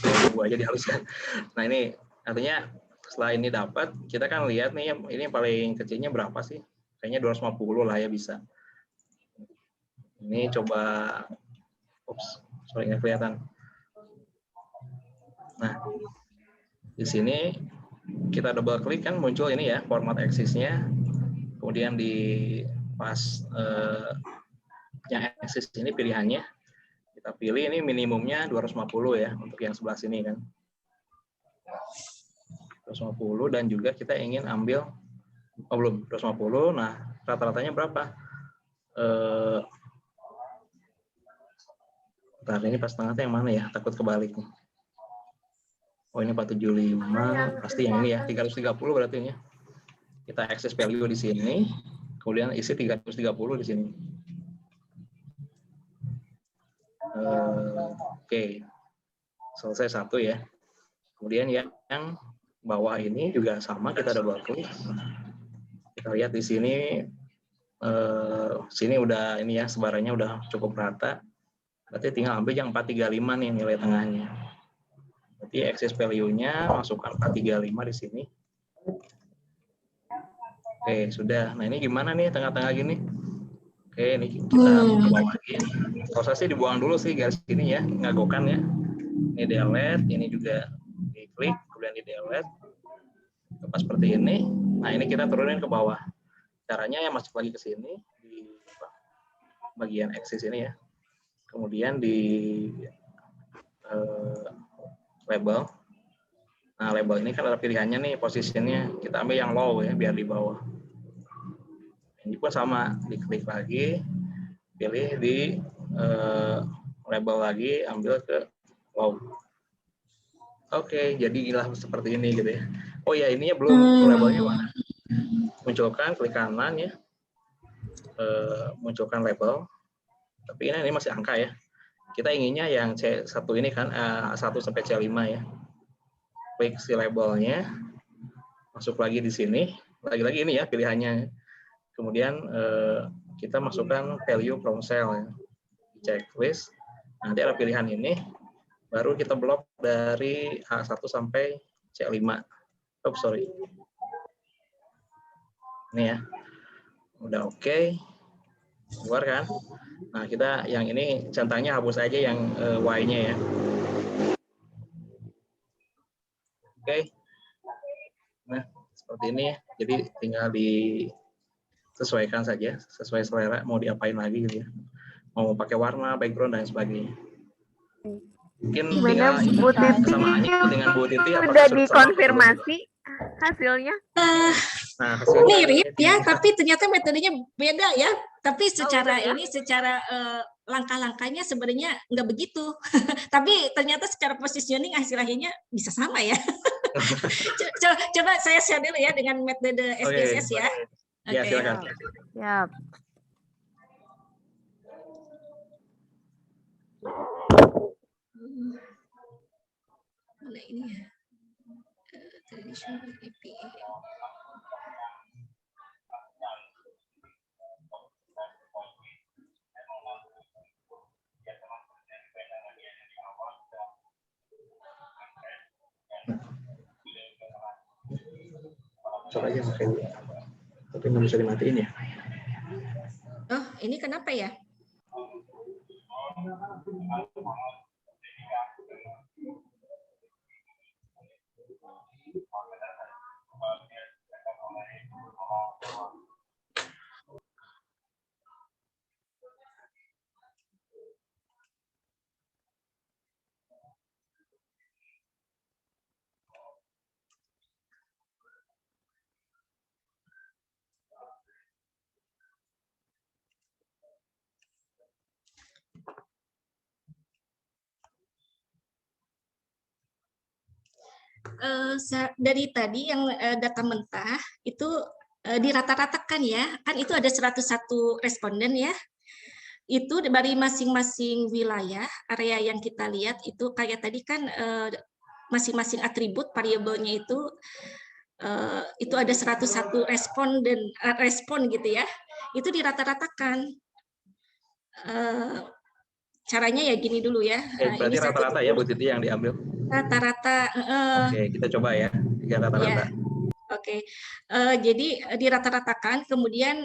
Tunggu aja dihaluskan. Nah ini artinya setelah ini dapat, kita kan lihat nih ini paling kecilnya berapa sih? Kayaknya 250 lah ya bisa. Ini coba, sorry nggak kelihatan. Nah di sini kita double klik kan muncul ini ya format axis-nya. Kemudian di pas yang axis ini pilihannya. Kita pilih ini minimumnya 250 ya untuk yang sebelah sini kan. 250 dan juga kita ingin ambil belum 250. Nah, rata-ratanya berapa? Bentar, ini pas tengah yang mana ya? Takut kebalik. Oh, ini 475, pasti yang ini ya, 330 berarti ini. Kita access value di sini, kemudian isi 330 di sini. Oke, selesai satu ya. Kemudian yang bawah ini juga sama, kita double klik. Kita lihat di sini, sini udah ini ya sebarannya udah cukup rata. Berarti tinggal ambil yang 435 nih nilai tengahnya. Berarti access value-nya masukkan 435 di sini. Oke, sudah. Nah ini gimana nih tengah-tengah gini? Oke, ini kita coba lagi. Prosesnya dibuang dulu sih garis ini ya, ngagokan ya. Ini delete, ini juga diklik, kemudian di delete. Pas seperti ini. Nah ini kita turunin ke bawah. Caranya ya masuk lagi ke sini di bagian axis ini ya. Kemudian di label, Nah, label ini kan ada pilihannya nih, posisinya kita ambil yang low ya, biar di bawah. Ini pun sama, diklik lagi, pilih di label lagi, ambil ke low. Oke, jadilah seperti ini gitu ya. Oh ya, ininya belum, labelnya mana? Munculkan, klik kanan ya, munculkan label. Tapi ini masih angka ya. Kita inginnya yang C1 ini kan, 1 sampai C5 ya. Klik si labelnya, masuk lagi di sini, lagi-lagi ini ya pilihannya. Kemudian kita masukkan value from cell ya. Checklist, nanti ada pilihan ini, baru kita blok dari A1 sampai C5. Oh, sorry. Ini ya, udah oke, keluar kan. Nah, kita yang ini centangnya hapus aja yang Y-nya ya. Oke. Nah, seperti ini ya. Jadi tinggal disesuaikan saja, sesuai selera mau diapain lagi gitu ya. Mau pakai warna, background dan sebagainya. Mungkin tinggal Bu Titi dengan Bu Titi sudah dikonfirmasi hasilnya? Nah, hasilnya mirip ya, tapi ternyata metodenya beda ya. Tapi secara secara langkah-langkahnya sebenarnya nggak begitu. Tapi ternyata secara positioning hasil-akhirnya bisa sama ya. Coba saya share dulu ya dengan metode SPSS ya. Ya, silakan. Siap. Mana ini ya? Traditional APA. Coba aja pakai dulu. Tapi nggak bisa dimatiin ya. Oh, ini kenapa ya? Dari tadi yang data mentah itu dirata-ratakan ya, kan itu ada 101 responden ya, itu dari masing-masing wilayah, area yang kita lihat itu kayak tadi kan masing-masing atribut variabelnya itu ada 101 respon gitu ya, itu dirata-ratakan. Caranya ya gini dulu ya. Berarti rata-rata ya Bu Titi yang diambil? Rata-rata. Oke, kita coba ya, 3 rata-rata. Ya. Oke, jadi dirata-ratakan, kemudian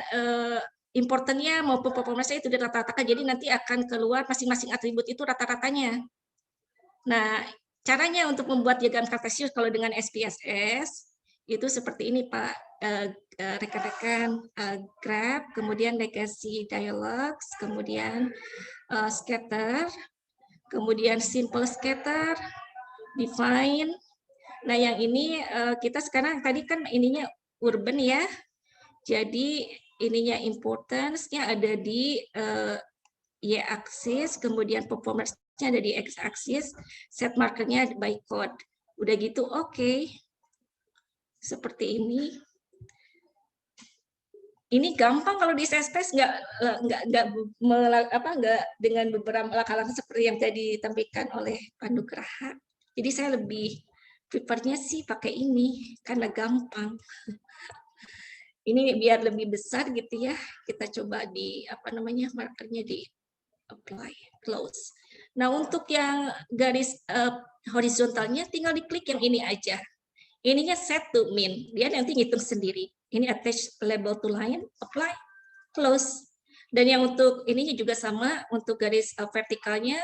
importantnya maupun performanya itu dirata-ratakan, jadi nanti akan keluar masing-masing atribut itu rata-ratanya. Nah, caranya untuk membuat diagram kartesius kalau dengan SPSS itu seperti ini Pak, rekan-rekan, graph, kemudian legacy dialogues, kemudian scatter, kemudian simple scatter, define. Nah, yang ini kita sekarang tadi kan ininya urban ya. Jadi ininya importance-nya ada di Y-axis, kemudian performance-nya ada di X-axis, set marker-nya by code. Udah gitu oke. Seperti ini. Ini gampang kalau di SPSS nggak dengan beberapa langkah-langkah seperti yang tadi ditampilkan oleh Pak Nugraha. Jadi saya lebih prefer-nya sih pakai ini karena gampang. Ini biar lebih besar gitu ya. Kita coba di markernya di apply, close. Nah, untuk yang garis horizontalnya tinggal diklik yang ini aja. Ininya set to min. Dia nanti ngitung sendiri. Ini attach label to line, apply, close. Dan yang untuk ininya juga sama, untuk garis vertikalnya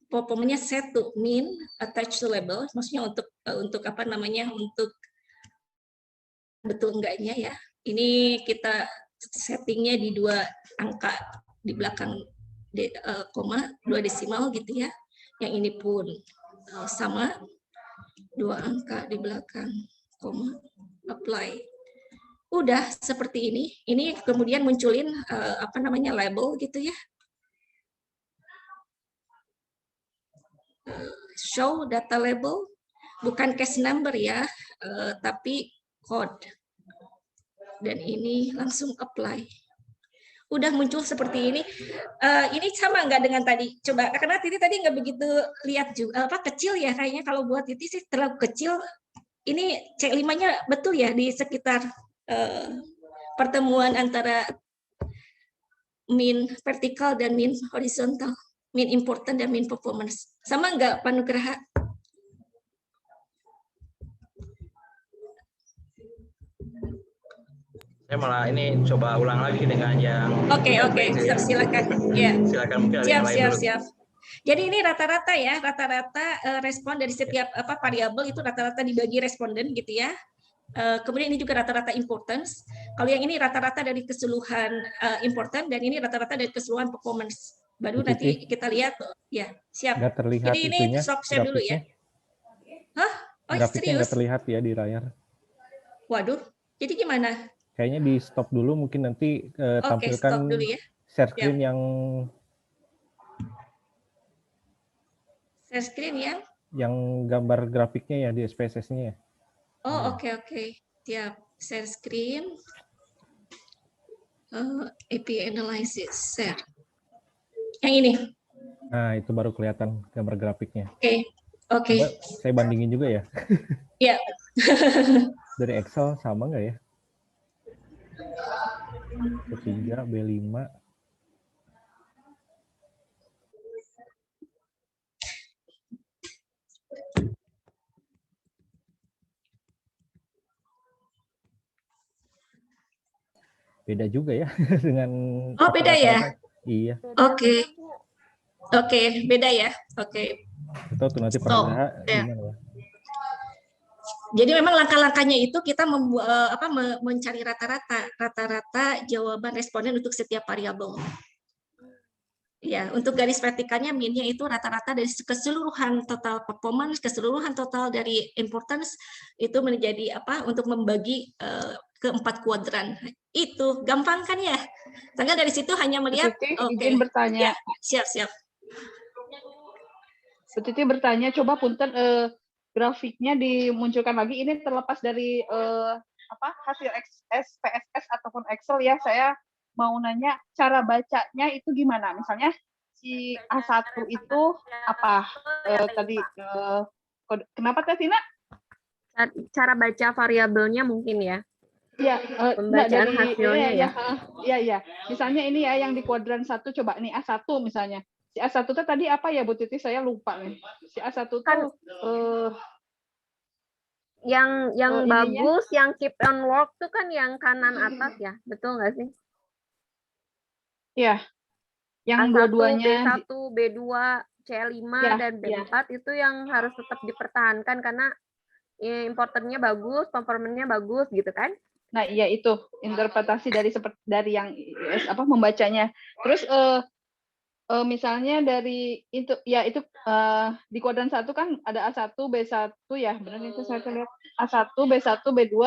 performanya set to min, attach to label, maksudnya untuk untuk betul enggaknya ya. Ini kita settingnya di 2 angka di belakang koma, 2 desimal gitu ya. Yang ini pun sama. 2 angka di belakang, koma, apply. Udah seperti ini. Ini kemudian munculin apa namanya label gitu ya. Show data label, bukan case number ya, tapi code. Dan ini langsung apply. Udah muncul seperti ini. Ini sama nggak dengan tadi? Coba, karena Titi tadi nggak begitu lihat juga, apa kecil ya kayaknya. Kalau buat Titi sih terlalu kecil. Ini C5-nya betul ya di sekitar pertemuan antara mean vertikal dan mean horizontal, mean important dan mean performance. Sama nggak Pak Nugraha? Saya malah ini coba ulang lagi dengan yang Oke, silakan. Ya. Silakan mungkin ada yang lain dulu. Siap. Jadi ini rata-rata ya, respon dari setiap variabel itu rata-rata dibagi responden gitu ya. Kemudian ini juga rata-rata importance. Kalau yang ini rata-rata dari keseluruhan important dan ini rata-rata dari keseluruhan performance. Baru nanti kita lihat ya. Siap. Nggak terlihat. Jadi ini stop share dulu ya. Hah? Oh, grafiknya serius? nggak terlihat ya di layar. Waduh. Jadi gimana? Kayaknya di stop dulu, mungkin nanti tampilkan stop dulu ya. share screen yang share screen yang gambar grafiknya ya di SPSS-nya ya. Oh, oke. Siap. Share screen. API analysis, share. Yang ini. Nah, itu baru kelihatan gambar grafiknya. Oke. Saya bandingin juga ya. Iya. Dari Excel sama nggak ya? B3, B5. Beda juga ya dengan. Oh, beda ya? Iya. Oke, beda ya. Oke. Itu tuh nanti pernah gimana? Jadi memang langkah-langkahnya itu kita mencari rata-rata jawaban responden untuk setiap variabel. Ya, untuk garis vertikalnya mean-nya itu rata-rata dari keseluruhan total performance, keseluruhan total dari importance itu menjadi untuk membagi ke 4 kuadran. Itu gampang kan ya? Sehingga dari situ hanya melihat. Izin bertanya. Ya, siap. Titi bertanya, coba punten grafiknya dimunculkan lagi. Ini terlepas dari hasil SPSS ataupun Excel ya. Saya mau nanya cara bacanya itu gimana? Misalnya si A1 itu apa tadi? Kenapa Teh Tina? Cara baca variabelnya mungkin ya. Iya, pembacaan dari hasilnya ya. Iya. Misalnya ini ya yang di kuadran 1, coba nih A1 misalnya. Si A1 itu tadi apa ya Bu Titi? Saya lupa nih. Si A1 itu kan yang bagus, yang keep on work tuh kan yang kanan atas ya. Betul nggak sih? Iya. Yang A1, dua-duanya B1, B2, C5 dan B4 itu yang harus tetap dipertahankan karena importernya bagus, performanya bagus gitu kan? Nah, iya itu interpretasi dari yang membacanya. Terus misalnya dari itu ya itu di kuadran 1 kan ada A1, B1 ya, benar itu saya lihat. A1, B1, B2,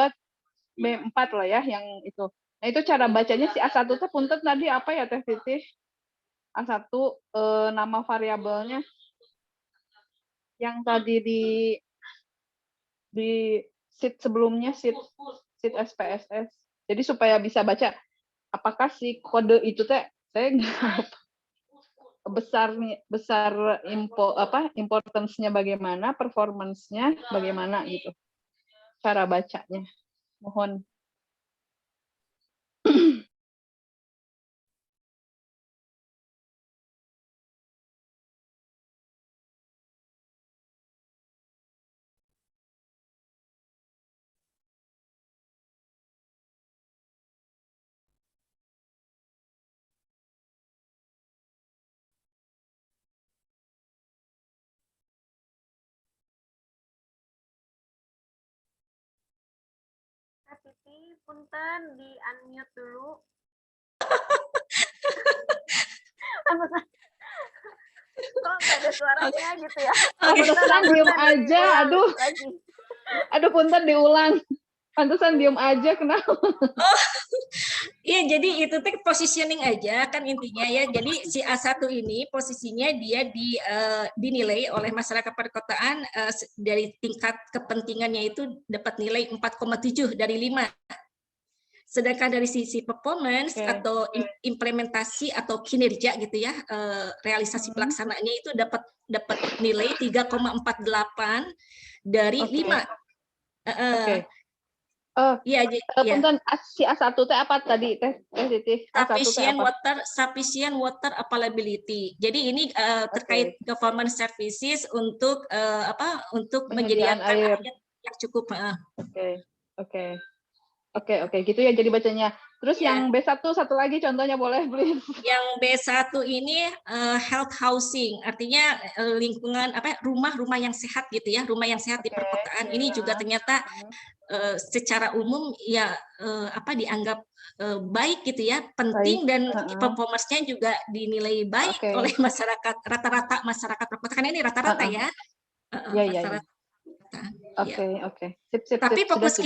B4 lah ya yang itu. Nah, itu cara bacanya si A1 itu punten tadi apa ya Teh Titi? A1 nama variabelnya yang tadi di sheet sebelumnya, sheet SPSS. Jadi supaya bisa baca apakah si kode itu teh saya besar importance-nya bagaimana, performance-nya bagaimana gitu. Cara bacanya. Mohon. Titi, punten di unmute dulu. nggak ada suaranya gitu ya. Pantesan diem aja, aduh. Aduh, punten diulang. Pantesan diem aja, kenapa? Iya, jadi itu tuh positioning aja kan intinya ya. Jadi si A1 ini posisinya dia dinilai oleh masyarakat perkotaan dari tingkat kepentingannya itu dapat nilai 4,7 dari 5. Sedangkan dari sisi performance atau implementasi atau kinerja gitu ya, realisasi pelaksanaannya itu dapat nilai 3,48 dari 5. Iya, punten si A1 teh apa tadi teh Siti? Sufficient water availability. Jadi ini terkait government services untuk untuk menyediakan air yang cukup. Oke, gitu ya jadi bacanya. Terus yang B1 satu lagi contohnya boleh, please. Yang B1 ini health housing, artinya lingkungan rumah-rumah yang sehat gitu ya, rumah yang sehat di perkotaan. Ini juga ternyata secara umum ya dianggap baik gitu ya, penting dan performance-nya juga dinilai baik oleh masyarakat, rata-rata masyarakat perkotaan. Ini rata-rata ya. Oke. Sip. Tapi fokus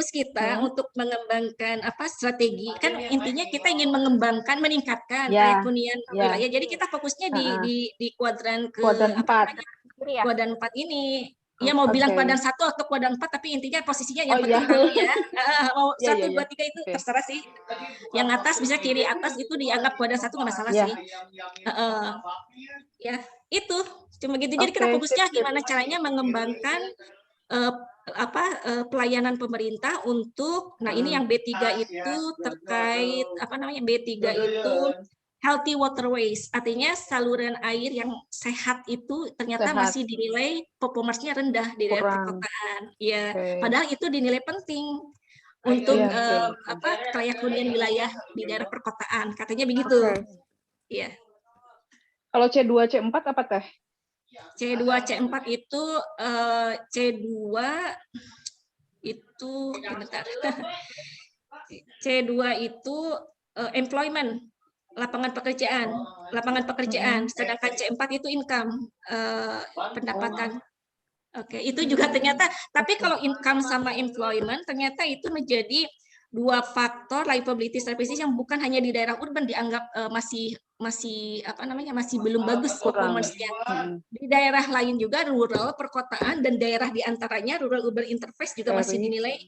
kita untuk mengembangkan strategi kan intinya kita ingin mengembangkan, meningkatkan daya hunian wilayah. Jadi kita fokusnya di kuadran kuadran 4. Kuadran 4 ini. Ya mau bilang kuadran 1 atau kuadran 4 tapi intinya posisinya yang penting tahu ya. Mau 1 2 3 itu terserah sih. Yang atas bisa kiri atas itu dianggap kuadran 1 nggak masalah sih. Ya, itu cuma gitu. Jadi kita fokusnya gimana caranya mengembangkan pelayanan pemerintah untuk ini yang B3 itu terkait B3 itu healthy waterways, artinya saluran air yang sehat itu ternyata masih dinilai performance-nya rendah di daerah perkotaan. Ya, padahal itu dinilai penting untuk layak hunian wilayah di daerah perkotaan, katanya begitu. Iya. Kalau C2 C4 apa teh? C2 C4 itu C2 itu employment, lapangan pekerjaan, sedangkan C4 itu income, pendapatan. Itu juga ternyata, tapi kalau income sama employment ternyata itu menjadi 2 faktor livability services yang bukan hanya di daerah urban dianggap masih belum bagus performance-nya. Di daerah lain juga rural, perkotaan dan daerah di antaranya rural urban interface juga masih dinilai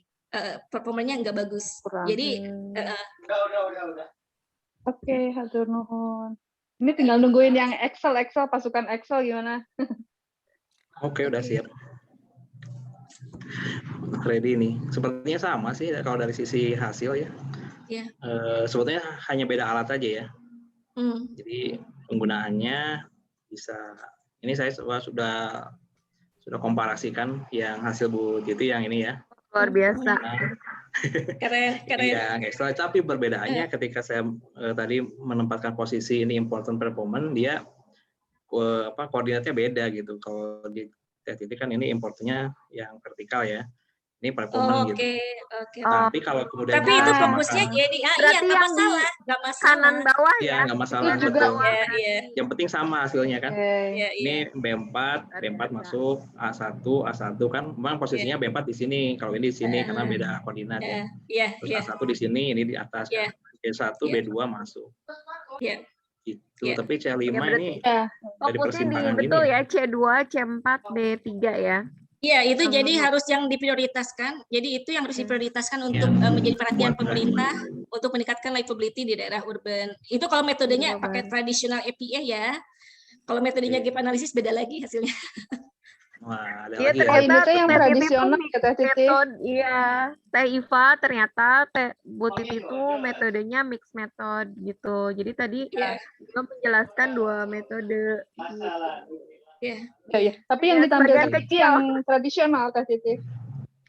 performanya nggak bagus. Jadi Oke, hatur nuhun. Ini tinggal nungguin yang Excel, pasukan Excel gimana? Oke, udah siap. Ready nih. Sepertinya sama sih kalau dari sisi hasil ya. Sebetulnya hanya beda alat aja ya. Jadi penggunaannya bisa. Ini saya sudah komparasikan yang hasil Bu Titi yang ini ya. Luar biasa. Keren. Yang Excel, tapi perbedaannya ketika saya tadi menempatkan posisi ini important performance, dia koordinatnya beda gitu. Kalau di Titi kan ini importnya yang vertikal ya. Ini performance gitu. Tapi kalau kemudian itu fokusnya jadi nggak masalah. Kanan bawah ya. Nggak masalah juga. Yang penting sama hasilnya kan. Ini B4 masuk A1 kan. Memang posisinya B4 di sini. Kalau ini di sini karena beda koordinat ya. Terus A1 di sini, ini di atas. B1, B2 masuk. Gitu. Tapi C5 ini dari persimpangan gini. Betul ya, C2, C4, B3 ya. Iya, itu jadi harus yang diprioritaskan. Jadi itu yang harus diprioritaskan untuk menjadi perhatian pemerintah untuk meningkatkan livability di daerah urban. Itu kalau metodenya pakai tradisional APA ya. Kalau metodenya gap analysis beda lagi hasilnya. Wah, ada lagi ini tuh yang tradisional kata Titi. Iya, Teh Iva ternyata Bu Titi itu metodenya mix method gitu. Jadi tadi juga menjelaskan 2 metode. Ya. Tapi yang ditampilkan yang tradisional Kak Titi.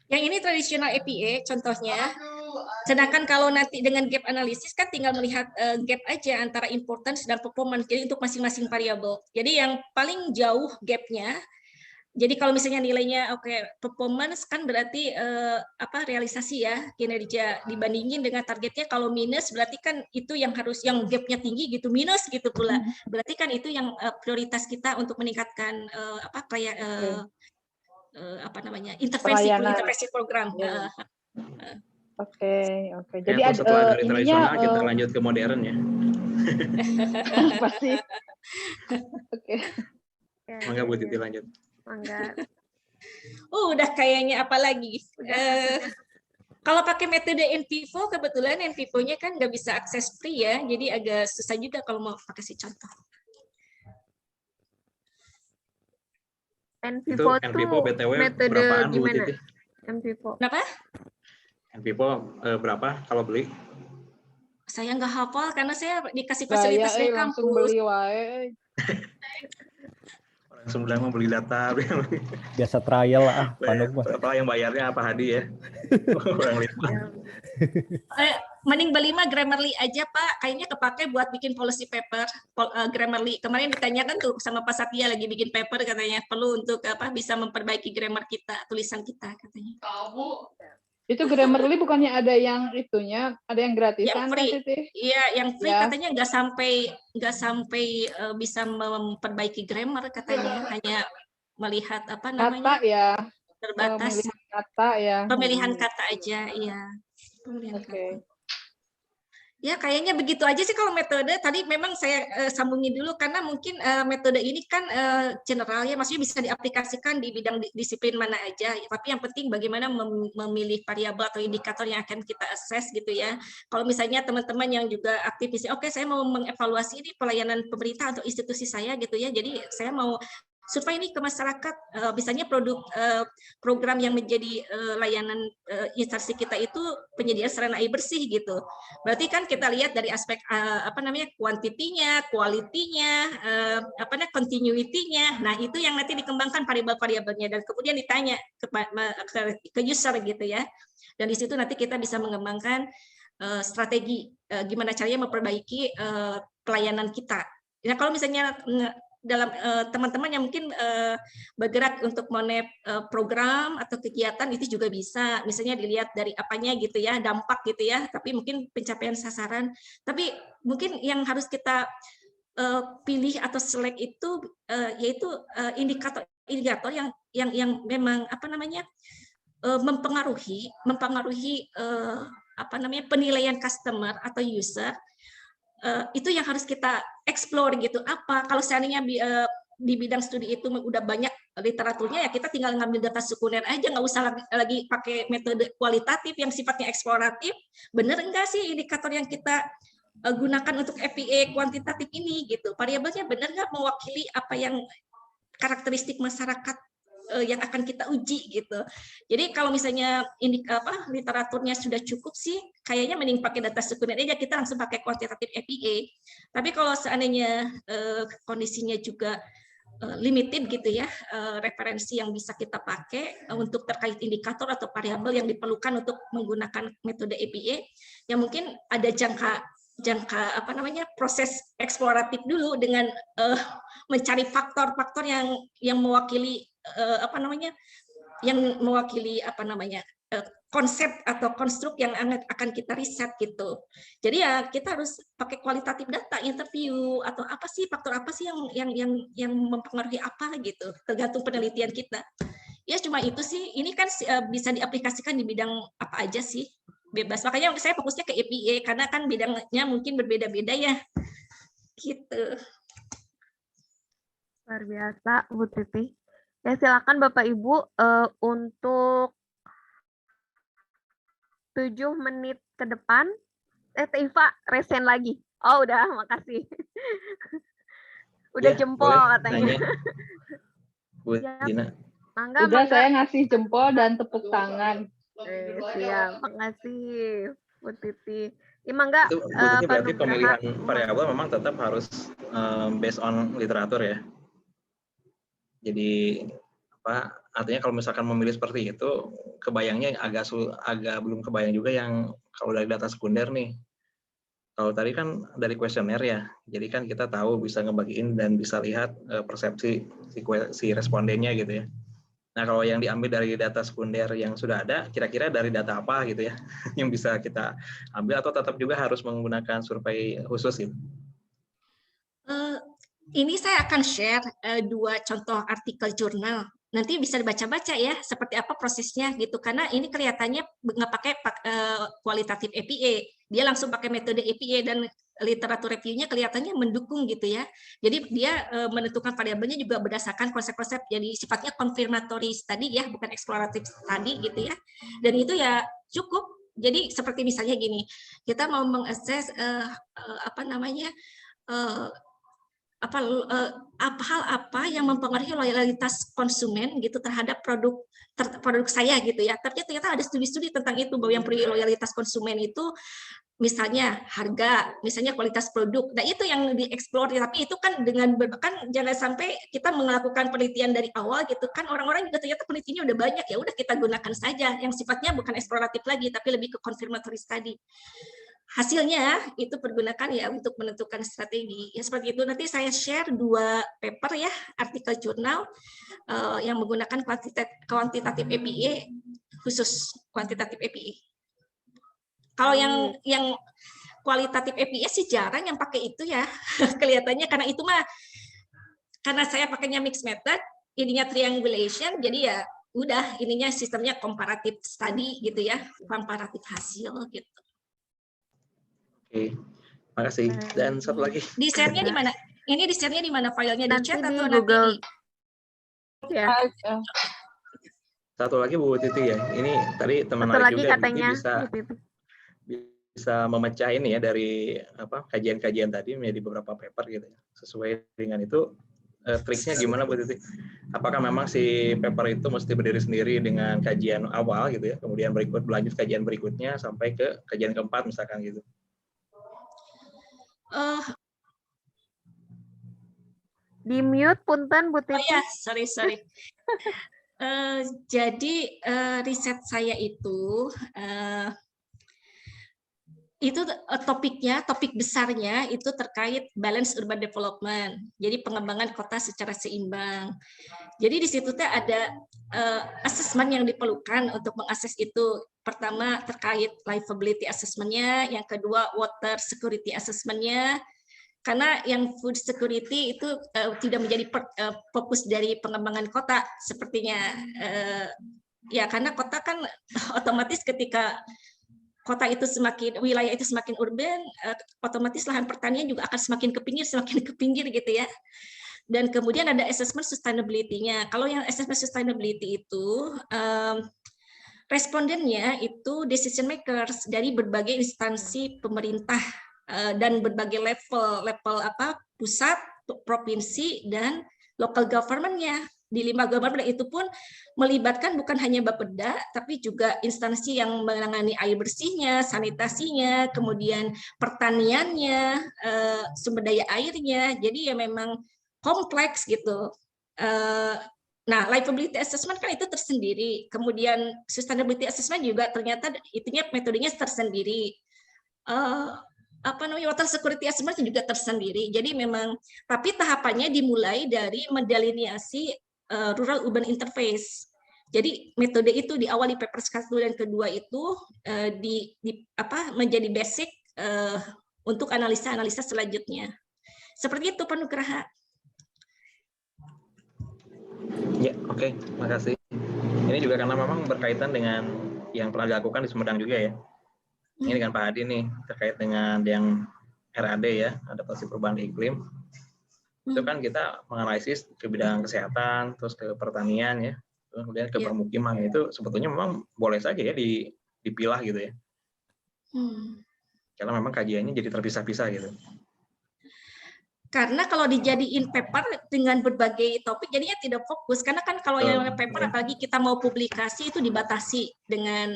Yang ini tradisional APA contohnya. Sedangkan kalau nanti dengan gap analysis kan tinggal melihat gap aja antara importance dan performance. Jadi untuk masing-masing variabel. Jadi yang paling jauh gapnya Jadi kalau misalnya nilainya oke, performance kan berarti realisasi ya, kinerja dibandingin dengan targetnya. Kalau minus berarti kan itu yang harus, yang gapnya tinggi gitu, minus gitu pula. Berarti kan itu yang prioritas kita untuk meningkatkan intervensi program. Oke. Jadi setelah dari tradisional kita lanjut ke modern ya. Pasti. Oke. Mangga Bu Titi lanjut. Mangga. Udah kayaknya apa lagi? Kalau pakai metode NVivo, kebetulan NVivo-nya kan nggak bisa akses free ya, jadi agak susah juga kalau mau pakai si contoh. NVivo BTW berapaan Bu Titi? NVivo. Kenapa? NVivo berapa kalau beli? Saya nggak hafal karena saya dikasih fasilitas dari kampus. Langsung beli wae. Sebelah mau beli data. Biasa trial lah. Apa yang bayarnya apa Hadi ya? Mending beli mah Grammarly aja Pak. Kayaknya kepake buat bikin policy paper Grammarly. Kemarin ditanyakan tuh sama Pak Satya lagi bikin paper katanya perlu untuk bisa memperbaiki grammar kita, tulisan kita katanya. Itu Grammarly bukannya ada yang itunya, ada yang gratisan? Yang free. Iya, yang free ya. Katanya nggak sampai bisa memperbaiki grammar katanya, hanya melihat kata ya. Terbatas. Pemilihan kata ya. Pemilihan kata aja, iya. Pemilihan kata. Ya kayaknya begitu aja sih kalau metode. Tadi memang saya sambungin dulu karena mungkin metode ini kan general ya, maksudnya bisa diaplikasikan di bidang disiplin mana aja. Tapi yang penting bagaimana memilih variabel atau indikator yang akan kita assess gitu ya. Kalau misalnya teman-teman yang juga aktivis, oke saya mau mengevaluasi ini pelayanan pemerintah atau institusi saya gitu ya. Jadi saya mau survei ini ke masyarakat, misalnya program yang menjadi layanan instansi kita itu penyediaan sarana air bersih gitu. Berarti kan kita lihat dari aspek kuantitinya, kualitinya, continuity-nya. Nah, itu yang nanti dikembangkan variabel-variabelnya dan kemudian ditanya ke user gitu ya. Dan di situ nanti kita bisa mengembangkan strategi gimana caranya memperbaiki pelayanan kita. Ya kalau misalnya dalam teman-teman yang mungkin bergerak untuk monep program atau kegiatan itu juga bisa, misalnya dilihat dari apanya gitu ya, dampak gitu ya, tapi mungkin pencapaian sasaran. Tapi mungkin yang harus kita pilih atau select itu yaitu indikator yang memang mempengaruhi penilaian customer atau user. Itu yang harus kita explore gitu. Apa kalau seandainya di bidang studi itu udah banyak literaturnya ya kita tinggal ngambil data sekunder aja, nggak usah lagi pakai metode kualitatif yang sifatnya eksploratif. Bener enggak sih indikator yang kita gunakan untuk FPA kuantitatif ini gitu, variabelnya bener nggak mewakili apa yang karakteristik masyarakat yang akan kita uji gitu. Jadi kalau misalnya literaturnya sudah cukup sih, kayaknya mending pakai data sekunder aja, kita langsung pakai kuantitatif FPA. Tapi kalau seandainya kondisinya juga limited gitu ya, referensi yang bisa kita pakai untuk terkait indikator atau variabel yang diperlukan untuk menggunakan metode FPA, yang mungkin ada jangka proses eksploratif dulu dengan mencari faktor-faktor yang mewakili konsep atau konstruk yang akan kita riset gitu. Jadi ya kita harus pakai kualitatif data, interview atau apa sih faktor apa sih yang mempengaruhi apa gitu, tergantung penelitian kita. Ya cuma itu sih. Ini kan bisa diaplikasikan di bidang apa aja sih, bebas. Makanya saya fokusnya ke EPA karena kan bidangnya mungkin berbeda-beda ya. Gitu. Luar biasa Bu Titi. Ya silakan Bapak Ibu untuk 7 menit ke depan. Teh Iva resen lagi. Oh udah, makasih. Udah ya, jempol katanya. Bu Dina. Mangga, udah mangga. Saya ngasih jempol dan tepuk tangan. Siap, makasih Bu Titi. Ya, mangga, itu Bu Titi berarti pemilihan variabel memang tetap harus based on literatur ya. Jadi artinya kalau misalkan memilih seperti itu, kebayangnya agak belum kebayang juga yang kalau dari data sekunder nih. Kalau tadi kan dari kuesioner ya, jadi kan kita tahu bisa ngebagiin dan bisa lihat persepsi si respondennya gitu ya. Nah, kalau yang diambil dari data sekunder yang sudah ada, kira-kira dari data apa gitu ya, yang bisa kita ambil atau tetap juga harus menggunakan survei khusus gitu? Ini saya akan share 2 contoh artikel jurnal. Nanti bisa dibaca-baca ya, seperti apa prosesnya gitu. Karena ini kelihatannya nggak pakai kualitatif APA, dia langsung pakai metode APA dan literatur review-nya kelihatannya mendukung gitu ya. Jadi dia menentukan variabelnya juga berdasarkan konsep-konsep, jadi sifatnya confirmatory study ya, bukan explorative study gitu ya. Dan itu ya cukup. Jadi seperti misalnya gini, kita mau mengakses hal apa yang mempengaruhi loyalitas konsumen gitu terhadap produk saya gitu ya. Tapi ternyata ada studi-studi tentang itu, bahwa yang mempengaruhi loyalitas konsumen itu misalnya harga, misalnya kualitas produk. Nah, itu yang dieksplor, tapi itu kan dengan kan jangan sampai kita melakukan penelitian dari awal gitu kan, orang-orang juga ternyata penelitiannya udah banyak, ya udah kita gunakan saja yang sifatnya bukan eksploratif lagi tapi lebih ke confirmatory study. Hasilnya itu pergunakan ya untuk menentukan strategi. Ya seperti itu. Nanti saya share 2 paper ya, artikel jurnal yang menggunakan kuantitatif APA, khusus kuantitatif APA. Kalau yang kualitatif APA sih jarang yang pakai itu ya, kelihatannya, karena itu mah karena saya pakainya mixed method, ininya triangulation, jadi ya udah ininya sistemnya comparative study gitu ya, komparatif hasil gitu. Oke, makasih. Dan satu lagi. Di share-nya di mana? Ini di share-nya di mana filenya? Di chat atau Google. nanti? Ya. Satu lagi Bu Titi ya. Ini tadi teman lain juga katanya, bisa memecah ini ya dari kajian-kajian tadi menjadi beberapa paper gitu ya. Sesuai dengan itu triknya gimana Bu Titi? Apakah memang si paper itu mesti berdiri sendiri dengan kajian awal gitu ya, kemudian berlanjut kajian berikutnya sampai ke kajian keempat misalkan gitu? Di mute punten Bu Titi. Oh ya, sorry. Jadi riset saya itu topik besarnya itu terkait balance urban development. Jadi pengembangan kota secara seimbang. Jadi di situ ada assessment yang diperlukan untuk mengakses itu. Pertama terkait livability assessment-nya, yang kedua water security assessment-nya. Karena yang food security itu tidak menjadi fokus dari pengembangan kota sepertinya. Ya karena kota kan otomatis ketika wilayah itu semakin urban, otomatis lahan pertanian juga akan semakin ke pinggir gitu ya. Dan kemudian ada assessment sustainability-nya. Kalau yang assessment sustainability itu respondennya itu decision makers dari berbagai instansi pemerintah dan berbagai level pusat, provinsi, dan local government-nya. Di 5 government itu pun melibatkan bukan hanya Bapeda, tapi juga instansi yang menangani air bersihnya, sanitasinya, kemudian pertaniannya, sumber daya airnya. Jadi ya memang kompleks gitu. Nah, livability assessment kan itu tersendiri. Kemudian sustainability assessment juga ternyata metodenya tersendiri. Water security assessment juga tersendiri. Jadi memang, tapi tahapannya dimulai dari mendelineasi rural urban interface. Jadi metode itu di awal di paper 1 dan kedua itu menjadi basic untuk analisa selanjutnya. Seperti itu Pak Nugraha. Ya, oke, makasih. Ini juga karena memang berkaitan dengan yang pernah dilakukan di Sumedang juga ya. Ini dengan Pak Hadi nih, terkait dengan yang RAD ya, adaptasi perubahan iklim. Itu kan kita menganalisis ke bidang kesehatan, terus ke pertanian ya, kemudian ke permukiman. Itu sebetulnya memang boleh saja ya dipilah gitu ya. Karena memang kajiannya jadi terpisah-pisah gitu. Karena kalau dijadiin paper dengan berbagai topik jadinya tidak fokus, karena kan kalau yang paper apalagi kita mau publikasi itu dibatasi dengan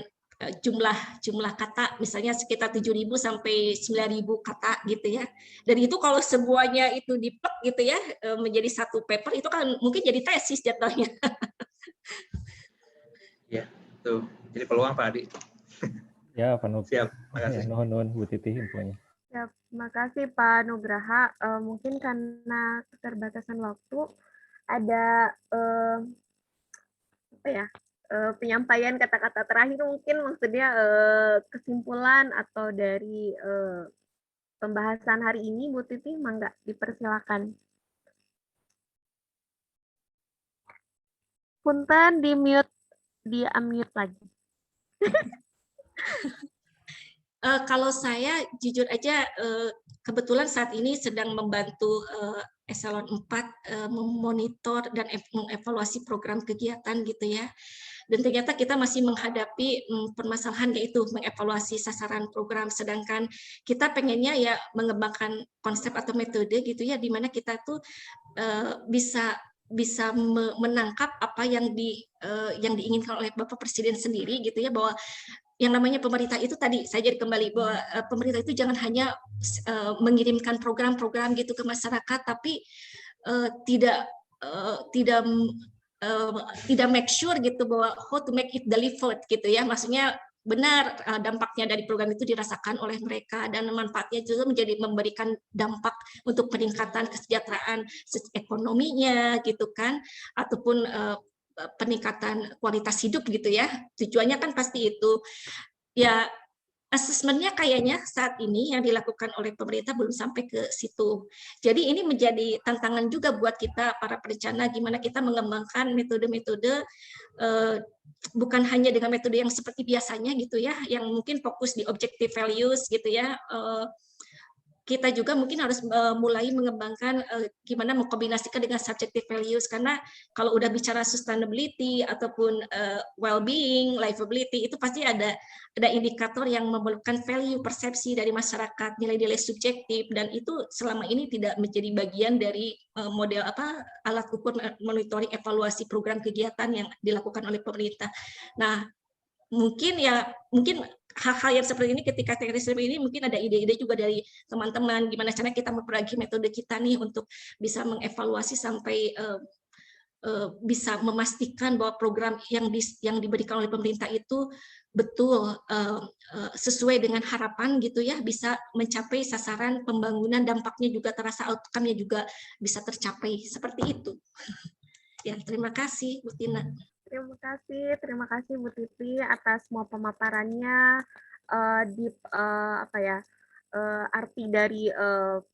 jumlah kata, misalnya sekitar 7.000 sampai 9.000 kata gitu ya. Dan itu kalau semuanya itu dipek gitu ya menjadi satu paper, itu kan mungkin jadi tesis jatuhnya. Ya, tuh. Jadi peluang Pak Adi. Ya, Pak Nugraha. Siap, makasih. Nuhun Bu Titi infonya. Siap, makasih Pak Nugraha. Mungkin karena keterbatasan waktu, ada apa ya, penyampaian kata-kata terakhir mungkin maksudnya kesimpulan atau dari pembahasan hari ini, Bu Titi, mangga dipersilakan. Punten di mute, di unmute lagi. Kalau saya jujur aja kebetulan saat ini sedang membantu Eselon 4 memonitor dan mengevaluasi program kegiatan gitu ya. Dan ternyata kita masih menghadapi permasalahan yaitu mengevaluasi sasaran program, sedangkan kita pengennya ya mengembangkan konsep atau metode gitu ya, di mana kita tuh bisa menangkap apa yang diinginkan oleh Bapak Presiden sendiri gitu ya, bahwa yang namanya pemerintah itu tadi saya jadi kembali bahwa pemerintah itu jangan hanya mengirimkan program-program gitu ke masyarakat, tapi tidak make sure gitu bahwa how to make it delivered gitu ya, maksudnya benar dampaknya dari program itu dirasakan oleh mereka dan manfaatnya juga memberikan dampak untuk peningkatan kesejahteraan ekonominya gitu kan, ataupun peningkatan kualitas hidup gitu ya, tujuannya kan pasti itu ya. Asesmennya kayaknya saat ini yang dilakukan oleh pemerintah belum sampai ke situ. Jadi ini menjadi tantangan juga buat kita para perencana, gimana kita mengembangkan metode-metode bukan hanya dengan metode yang seperti biasanya gitu ya, yang mungkin fokus di objective values gitu ya. Kita juga mungkin harus mulai mengembangkan gimana mengkombinasikan dengan subjective values, karena kalau udah bicara sustainability ataupun well-being, livability, itu pasti ada indikator yang memerlukan value persepsi dari masyarakat, nilai-nilai subjektif, dan itu selama ini tidak menjadi bagian dari model alat ukur monitoring evaluasi program kegiatan yang dilakukan oleh pemerintah. Nah, mungkin hal-hal yang seperti ini ketika teknis ini mungkin ada ide-ide juga dari teman-teman gimana caranya kita memperbaiki metode kita nih untuk bisa mengevaluasi sampai bisa memastikan bahwa program yang diberikan oleh pemerintah itu betul sesuai dengan harapan gitu ya, bisa mencapai sasaran pembangunan, dampaknya juga terasa, outcome-nya juga bisa tercapai seperti itu. Ya, terima kasih Bu Tina. Terima kasih Bu Titi atas semua pemaparannya di arti dari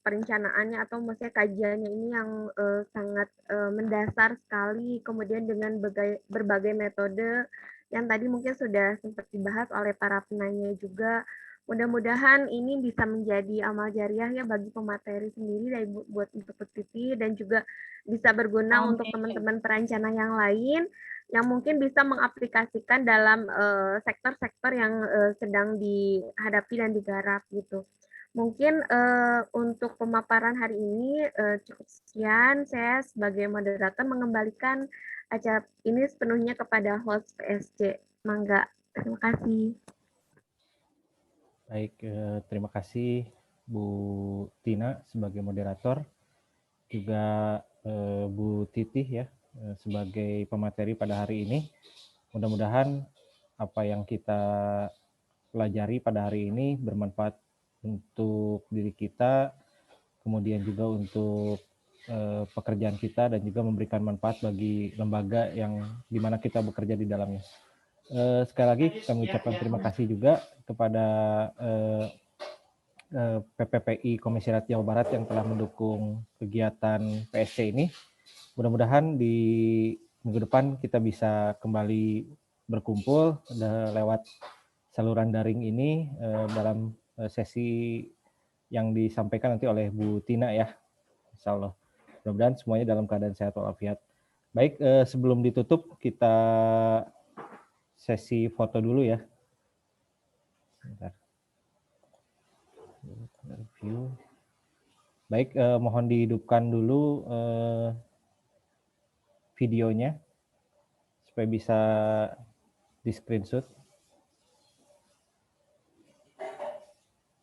perencanaannya atau maksudnya kajiannya ini yang sangat mendasar sekali, kemudian dengan berbagai metode yang tadi mungkin sudah sempat dibahas oleh para penanya juga. Mudah-mudahan ini bisa menjadi amal jariah ya bagi pemateri sendiri dari buat untuk Bu Titi, dan juga bisa berguna untuk teman-teman perencana yang lain yang mungkin bisa mengaplikasikan dalam sektor-sektor yang sedang dihadapi dan digarap gitu. Mungkin untuk pemaparan hari ini cukup sekian. Saya sebagai moderator mengembalikan acara ini sepenuhnya kepada host PSC. Mangga, terima kasih. Baik, terima kasih Bu Tina sebagai moderator, juga Bu Titi ya sebagai pemateri pada hari ini. Mudah-mudahan apa yang kita pelajari pada hari ini bermanfaat untuk diri kita, kemudian juga untuk pekerjaan kita, dan juga memberikan manfaat bagi lembaga yang dimana kita bekerja di dalamnya. Sekali lagi kami ucapkan terima kasih juga kepada PPPI Komisariat Jawa Barat yang telah mendukung kegiatan PSC ini. Mudah-mudahan di minggu depan kita bisa kembali berkumpul lewat saluran daring ini dalam sesi yang disampaikan nanti oleh Bu Tina ya, insya Allah. Mudah-mudahan semuanya dalam keadaan sehat walafiat. Baik, sebelum ditutup kita sesi foto dulu ya. Bentar. Review. Baik, mohon dihidupkan dulu videonya supaya bisa di screenshot.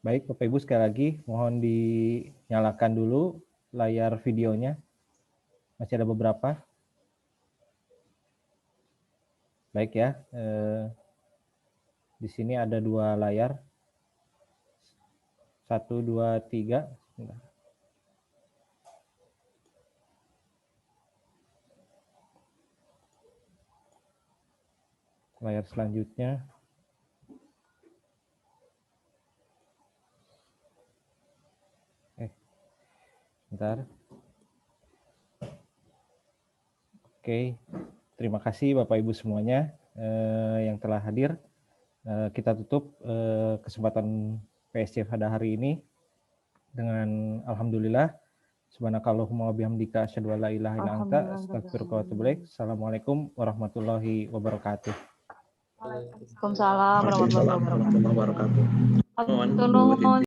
Baik, Bapak Ibu sekali lagi mohon dinyalakan dulu layar videonya. Masih ada beberapa. Baik ya, di sini ada 2 layar. 1, 2, 3. layar selanjutnya. Bentar. Oke, terima kasih Bapak Ibu semuanya yang telah hadir. Kita tutup kesempatan PSC pada hari ini dengan alhamdulillah. Subhanakallahumma wa bihamdika asyhadu an la ilaha illa anta astaghfiruka wa atubu ilaik. Assalamualaikum warahmatullahi wabarakatuh. Waalaikumsalam warahmatullahi wabarakatuh.